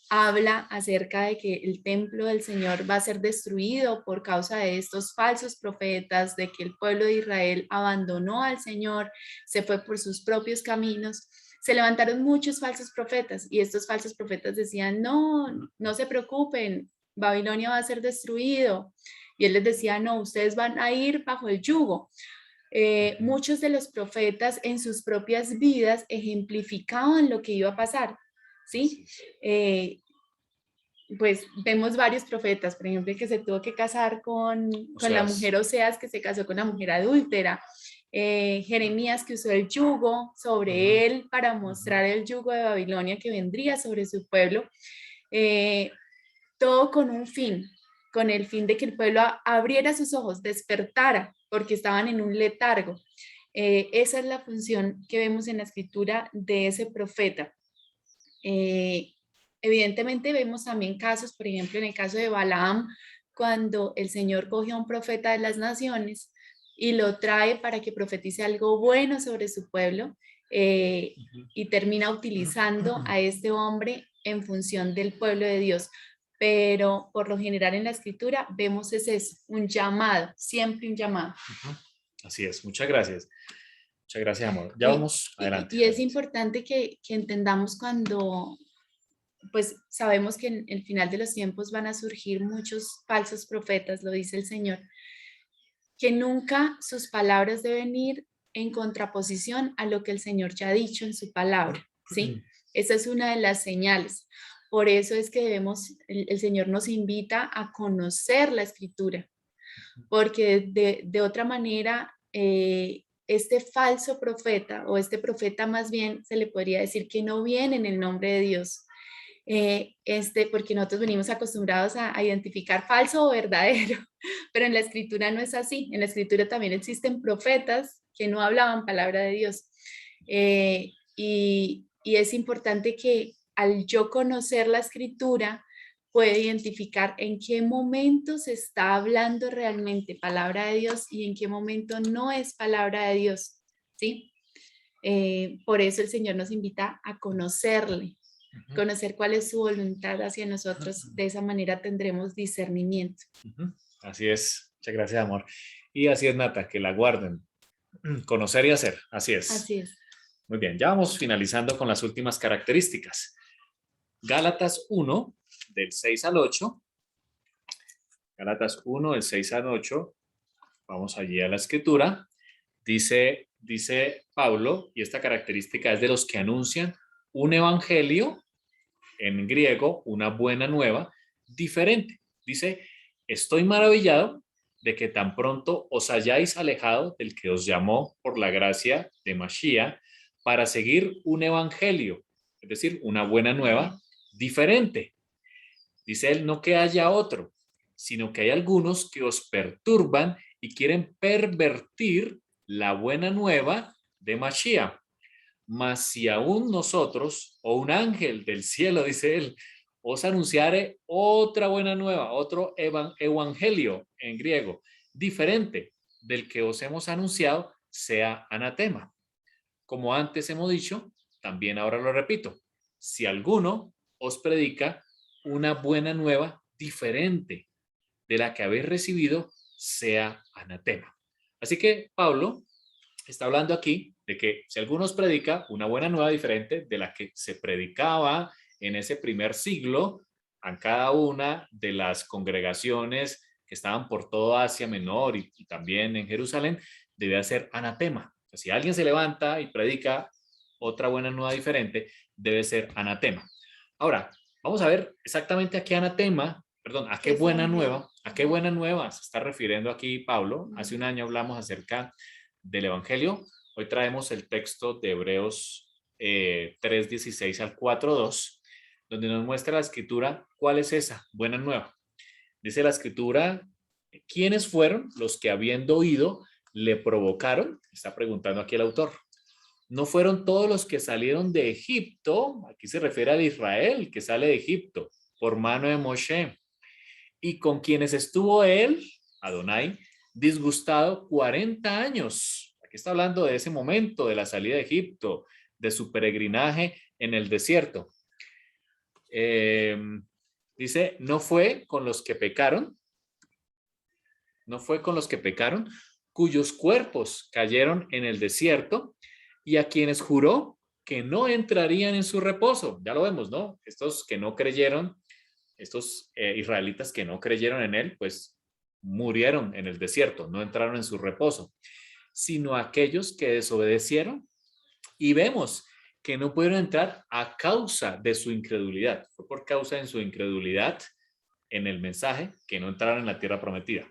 [SPEAKER 3] habla acerca de que el templo del Señor va a ser destruido por causa de estos falsos profetas, de que el pueblo de Israel abandonó al Señor, se fue por sus propios caminos. Se levantaron muchos falsos profetas y estos falsos profetas decían, no, no se preocupen, Babilonia va a ser destruido. Y él les decía, no, ustedes van a ir bajo el yugo. Muchos de los profetas en sus propias vidas ejemplificaban lo que iba a pasar, ¿sí? Pues vemos varios profetas, por ejemplo, que se tuvo que casar con la mujer Oseas, que se casó con la mujer adúltera. Jeremías, que usó el yugo sobre él para mostrar el yugo de Babilonia que vendría sobre su pueblo. Todo con un fin, con el fin de que el pueblo abriera sus ojos, despertara, porque estaban en un letargo. Esa es la función que vemos en la escritura de ese profeta. Evidentemente vemos también casos, por ejemplo, en el caso de Balaam, cuando el Señor cogió a un profeta de las naciones y lo trae para que profetice algo bueno sobre su pueblo, y termina utilizando a este hombre en función del pueblo de Dios. Pero por lo general en la escritura vemos eso, un llamado, siempre un llamado.
[SPEAKER 1] Así es, muchas gracias. Muchas gracias, amor. Ya vamos adelante.
[SPEAKER 3] Y es importante que entendamos cuando, pues sabemos que en el final de los tiempos van a surgir muchos falsos profetas, lo dice el Señor, que nunca sus palabras deben ir en contraposición a lo que el Señor ya ha dicho en su palabra, ¿sí? Esa es una de las señales. Por eso es que el Señor nos invita a conocer la escritura, porque de otra manera, este falso profeta, o este profeta más bien, se le podría decir que no viene en el nombre de Dios, porque nosotros venimos acostumbrados a identificar falso o verdadero, pero en la escritura no es así. En la escritura también existen profetas que no hablaban palabra de Dios. Y es importante que al yo conocer la escritura, pueda identificar en qué momento se está hablando realmente palabra de Dios y en qué momento no es palabra de Dios, ¿sí? Por eso el Señor nos invita a conocerle, conocer cuál es su voluntad hacia nosotros. De esa manera tendremos discernimiento.
[SPEAKER 1] Así es. Muchas gracias, amor. Y así es, Nata, que la guarden. Conocer y hacer. Así es.
[SPEAKER 3] Así es.
[SPEAKER 1] Muy bien, ya vamos finalizando con las últimas características. Gálatas 1, del 6 al 8. Gálatas 1, del 6 al 8. Vamos allí a la escritura. Dice Pablo, y esta característica es de los que anuncian un evangelio, en griego, una buena nueva, diferente. Dice, estoy maravillado de que tan pronto os hayáis alejado del que os llamó por la gracia de Mashiach para seguir un evangelio, es decir, una buena nueva, diferente. Dice él, no que haya otro, sino que hay algunos que os perturban y quieren pervertir la buena nueva de Mashiach. Mas si aún nosotros, o un ángel del cielo, dice él, os anunciare otra buena nueva, otro evangelio en griego, diferente del que os hemos anunciado, sea anatema. Como antes hemos dicho, también ahora lo repito, si alguno os predica una buena nueva diferente de la que habéis recibido, sea anatema. Así que Pablo está hablando aquí de que si alguno os predica una buena nueva diferente de la que se predicaba en ese primer siglo a cada una de las congregaciones que estaban por toda Asia Menor y también en Jerusalén, debe ser anatema. O sea, si alguien se levanta y predica otra buena nueva diferente, debe ser anatema. Ahora, vamos a ver exactamente a qué anatema, perdón, a qué buena nueva, a qué buena nueva se está refiriendo aquí Pablo. Hace un año hablamos acerca del Evangelio. Hoy traemos el texto de Hebreos 3:16 al 4:2, donde nos muestra la escritura cuál es esa buena nueva. Dice la escritura, ¿quiénes fueron los que habiendo oído le provocaron? Está preguntando aquí el autor. ¿No fueron todos los que salieron de Egipto? Aquí se refiere al Israel que sale de Egipto por mano de Moshe. Y con quienes estuvo él, Adonai, disgustado 40 años. Aquí está hablando de ese momento de la salida de Egipto, de su peregrinaje en el desierto. Dice, no fue con los que pecaron, cuyos cuerpos cayeron en el desierto y a quienes juró que no entrarían en su reposo. Ya lo vemos, ¿no? Estos que no creyeron, estos israelitas que no creyeron en él, pues murieron en el desierto, no entraron en su reposo, sino aquellos que desobedecieron y vemos que no pudieron entrar a causa de su incredulidad. Fue por causa de su incredulidad en el mensaje que no entraron en la tierra prometida.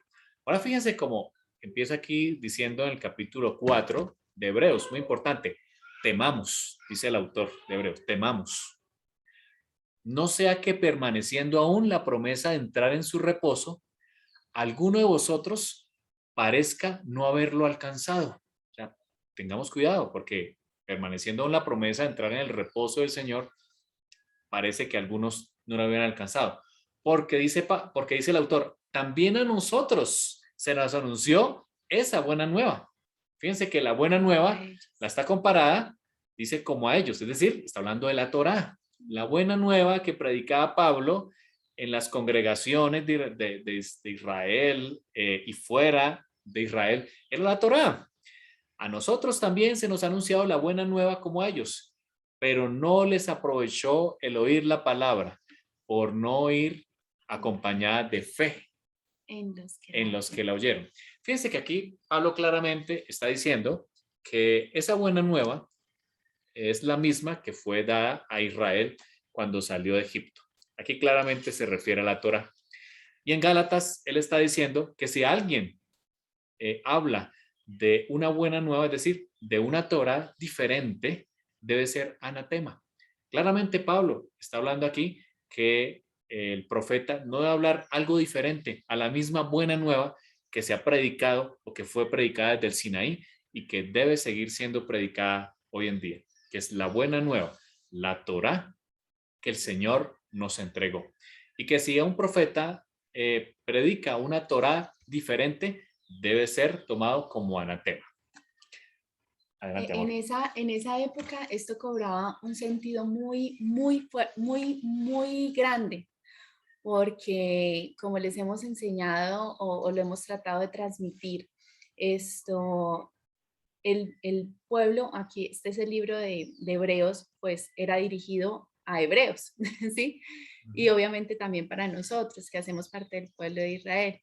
[SPEAKER 1] Ahora fíjense cómo empieza aquí diciendo en el capítulo 4 de Hebreos, muy importante, temamos, dice el autor de Hebreos, temamos. No sea que permaneciendo aún la promesa de entrar en su reposo, alguno de vosotros parezca no haberlo alcanzado. O sea, tengamos cuidado porque permaneciendo aún la promesa de entrar en el reposo del Señor, parece que algunos no lo habían alcanzado. Porque dice el autor, también a nosotros se nos anunció esa buena nueva. Fíjense que la buena nueva la está comparada, dice como a ellos, es decir, está hablando de la Torá. La buena nueva que predicaba Pablo en las congregaciones de Israel y fuera de Israel era la Torá. A nosotros también se nos ha anunciado la buena nueva como a ellos, pero no les aprovechó el oír la palabra por no ir acompañada de fe en los que la oyeron. Fíjense que aquí Pablo claramente está diciendo que esa buena nueva es la misma que fue dada a Israel cuando salió de Egipto. Aquí claramente se refiere a la Torá. Y en Gálatas él está diciendo que si alguien habla de una buena nueva, es decir, de una Torá diferente, debe ser anatema. Claramente Pablo está hablando aquí que el profeta no debe hablar algo diferente a la misma buena nueva que se ha predicado o que fue predicada desde el Sinaí y que debe seguir siendo predicada hoy en día, que es la buena nueva, la Torá que el Señor nos entregó. Y que si un profeta predica una Torá diferente, debe ser tomado como anatema. Adelante, amor.
[SPEAKER 3] En esa época esto cobraba un sentido muy grande, porque como les hemos enseñado o lo hemos tratado de transmitir, esto, el pueblo, aquí este es el libro de Hebreos, pues era dirigido a hebreos, ¿sí? Y obviamente también para nosotros que hacemos parte del pueblo de Israel.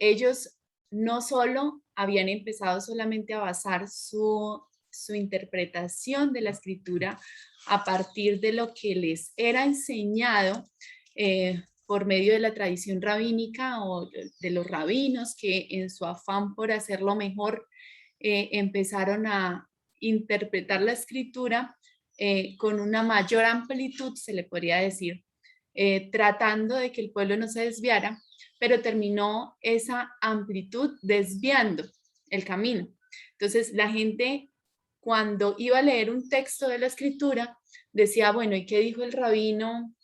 [SPEAKER 3] Ellos no solo habían empezado solamente a basar su interpretación de la escritura a partir de lo que les era enseñado por medio de la tradición rabínica o de los rabinos que en su afán por hacerlo mejor empezaron a interpretar la escritura con una mayor amplitud, se le podría decir, tratando de que el pueblo no se desviara, pero terminó esa amplitud desviando el camino. Entonces la gente cuando iba a leer un texto de la escritura decía, bueno, ¿y qué dijo el rabino?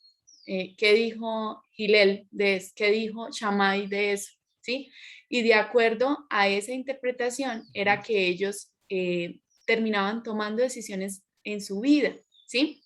[SPEAKER 3] ¿Qué dijo Hillel de eso? ¿Qué dijo Shammai de eso? ¿sí? Y de acuerdo a esa interpretación era que ellos terminaban tomando decisiones en su vida, ¿sí?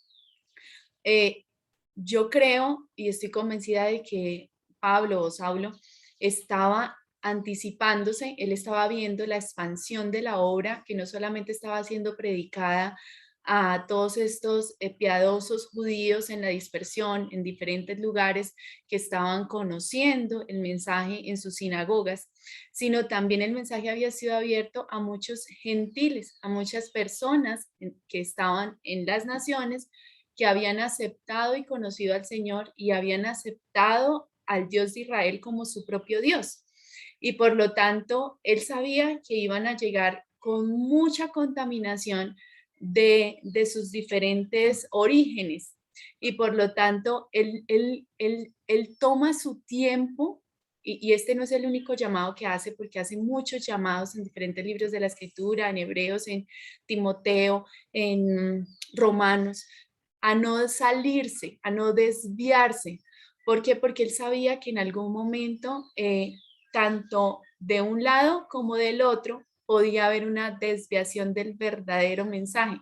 [SPEAKER 3] Yo creo y estoy convencida de que Pablo o Saulo estaba anticipándose, él estaba viendo la expansión de la obra que no solamente estaba siendo predicada a todos estos piadosos judíos en la dispersión, en diferentes lugares que estaban conociendo el mensaje en sus sinagogas, sino también el mensaje había sido abierto a muchos gentiles, a muchas personas que estaban en las naciones, que habían aceptado y conocido al Señor y habían aceptado al Dios de Israel como su propio Dios. Y por lo tanto, él sabía que iban a llegar con mucha contaminación de sus diferentes orígenes. Y por lo tanto, él toma su tiempo, y este no es el único llamado que hace, porque hace muchos llamados en diferentes libros de la Escritura, en Hebreos, en Timoteo, en Romanos, a no salirse, a no desviarse. ¿Por qué? Porque él sabía que en algún momento, tanto de un lado como del otro, podía haber una desviación del verdadero mensaje.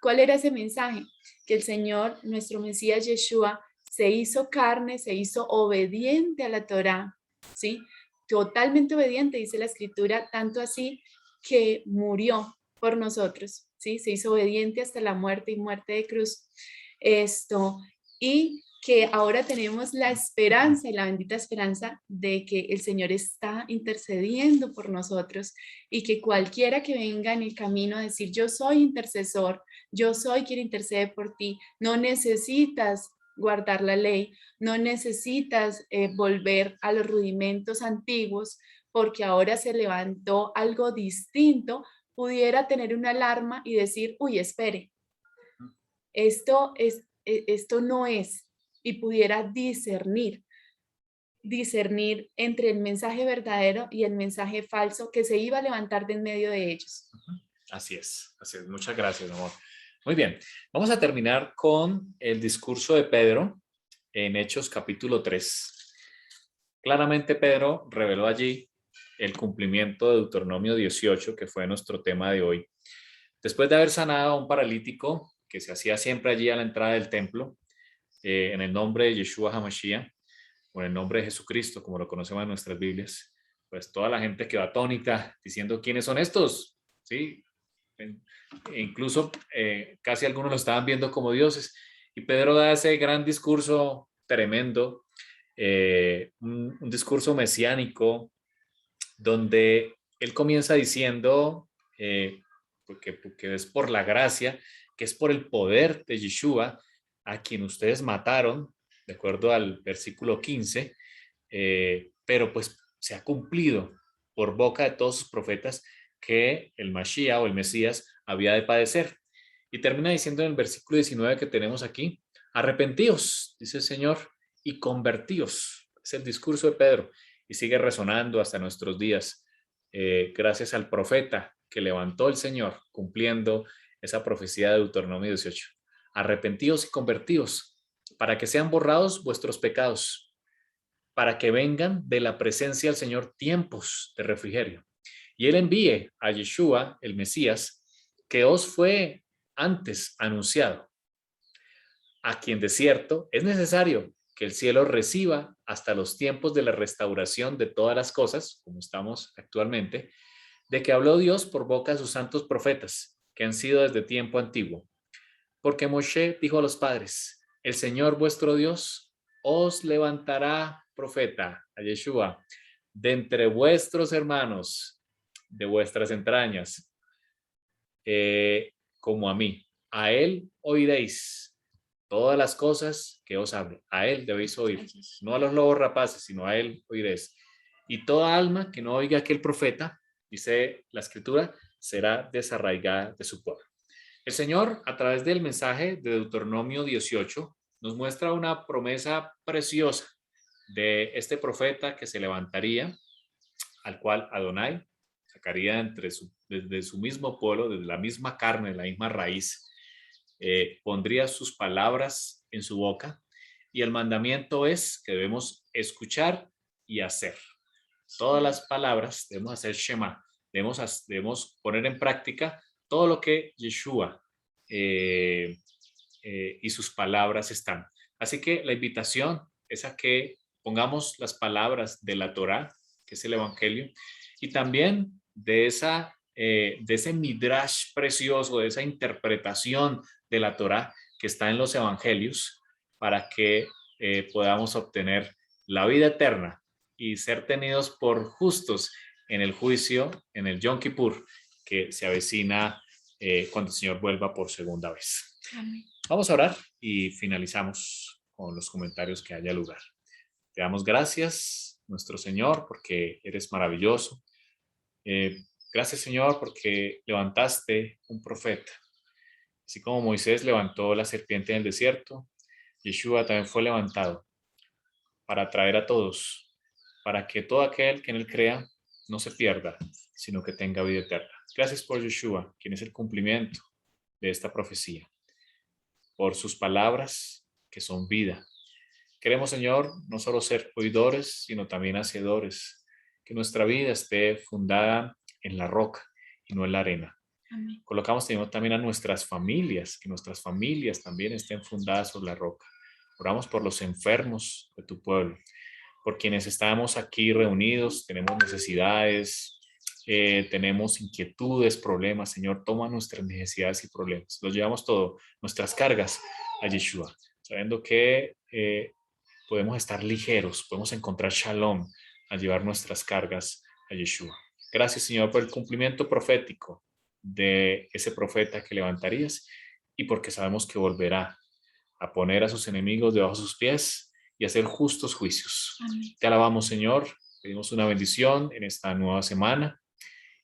[SPEAKER 3] ¿Cuál era ese mensaje? Que el Señor, nuestro Mesías Yeshua, se hizo carne, se hizo obediente a la Torá, ¿sí? Totalmente obediente, dice la Escritura, tanto así que murió por nosotros, ¿sí? Se hizo obediente hasta la muerte y muerte de cruz. Y que ahora tenemos la esperanza y la bendita esperanza de que el Señor está intercediendo por nosotros y que cualquiera que venga en el camino a decir, yo soy intercesor, yo soy quien intercede por ti, no necesitas guardar la ley, no necesitas volver a los rudimentos antiguos, porque ahora se levantó algo distinto, pudiera tener una alarma y decir, uy, espere, esto no es, y pudiera discernir entre el mensaje verdadero y el mensaje falso que se iba a levantar de en medio de ellos.
[SPEAKER 1] Así es, así es. Muchas gracias, amor. Muy bien, vamos a terminar con el discurso de Pedro en Hechos capítulo 3. Claramente Pedro reveló allí el cumplimiento de Deuteronomio 18, que fue nuestro tema de hoy. Después de haber sanado a un paralítico que se hacía siempre allí a la entrada del templo, en el nombre de Yeshua HaMashiach, o en el nombre de Jesucristo, como lo conocemos en nuestras Biblias, pues toda la gente quedó atónita diciendo, ¿quiénes son estos? ¿Sí? E incluso casi algunos lo estaban viendo como dioses. Y Pedro da ese gran discurso tremendo, un discurso mesiánico, donde él comienza diciendo porque es por la gracia, que es por el poder de Yeshua, a quien ustedes mataron, de acuerdo al versículo 15, pero pues se ha cumplido por boca de todos sus profetas que el Mashiach o el Mesías había de padecer. Y termina diciendo en el versículo 19 que tenemos aquí, arrepentíos, dice el Señor, y convertíos. Es el discurso de Pedro y sigue resonando hasta nuestros días, gracias al profeta que levantó el Señor, cumpliendo esa profecía de Deuteronomio 18. Arrepentíos y convertíos, para que sean borrados vuestros pecados, para que vengan de la presencia del Señor tiempos de refrigerio. Y Él envíe a Yeshua, el Mesías, que os fue antes anunciado, a quien de cierto es necesario que el cielo reciba hasta los tiempos de la restauración de todas las cosas, como estamos actualmente, de que habló Dios por boca de sus santos profetas, que han sido desde tiempo antiguo. Porque Moshe dijo a los padres, el Señor vuestro Dios os levantará profeta, a Yeshua, de entre vuestros hermanos, de vuestras entrañas, como a mí. A él oiréis todas las cosas que os hable. A él debéis oír, no a los lobos rapaces, sino a él oiréis. Y toda alma que no oiga aquel profeta, dice la Escritura, será desarraigada de su pueblo. El Señor, a través del mensaje de Deuteronomio 18, nos muestra una promesa preciosa de este profeta que se levantaría, al cual Adonai sacaría desde su mismo pueblo, desde la misma carne, la misma raíz, pondría sus palabras en su boca, y el mandamiento es que debemos escuchar y hacer. todas las palabras, debemos hacer Shema, debemos poner en práctica todo lo que Yeshua y sus palabras están. Así que la invitación es a que pongamos las palabras de la Torá, que es el Evangelio, y también de ese midrash precioso, de esa interpretación de la Torá que está en los Evangelios, para que podamos obtener la vida eterna y ser tenidos por justos en el juicio, en el Yom Kippur, que se avecina cuando el Señor vuelva por segunda vez.
[SPEAKER 3] Amén.
[SPEAKER 1] Vamos a orar y finalizamos con los comentarios que haya lugar. Te damos gracias, nuestro Señor, porque eres maravilloso. Gracias, Señor, porque levantaste un profeta. Así como Moisés levantó la serpiente en el desierto, Yeshua también fue levantado para traer a todos, para que todo aquel que en él crea no se pierda, sino que tenga vida eterna. Gracias por Yeshua, quien es el cumplimiento de esta profecía, por sus palabras que son vida. Queremos, Señor, no solo ser oidores, sino también hacedores, que nuestra vida esté fundada en la roca y no en la arena.
[SPEAKER 3] Amén.
[SPEAKER 1] Colocamos también a nuestras familias, que nuestras familias también estén fundadas sobre la roca. Oramos por los enfermos de tu pueblo, por quienes estamos aquí reunidos, tenemos necesidades, tenemos inquietudes, problemas. Señor, toma nuestras necesidades y problemas. Los llevamos todo, nuestras cargas a Yeshua, sabiendo que podemos estar ligeros, podemos encontrar shalom al llevar nuestras cargas a Yeshua. Gracias, Señor, por el cumplimiento profético de ese profeta que levantarías y porque sabemos que volverá a poner a sus enemigos debajo de sus pies y a hacer justos juicios.
[SPEAKER 3] Amén.
[SPEAKER 1] Te alabamos, Señor, pedimos una bendición en esta nueva semana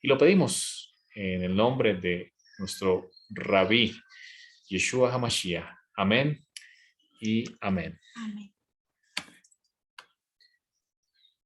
[SPEAKER 1] y lo pedimos en el nombre de nuestro Rabí, Yeshua HaMashiach. Amén y amén.
[SPEAKER 3] Amén.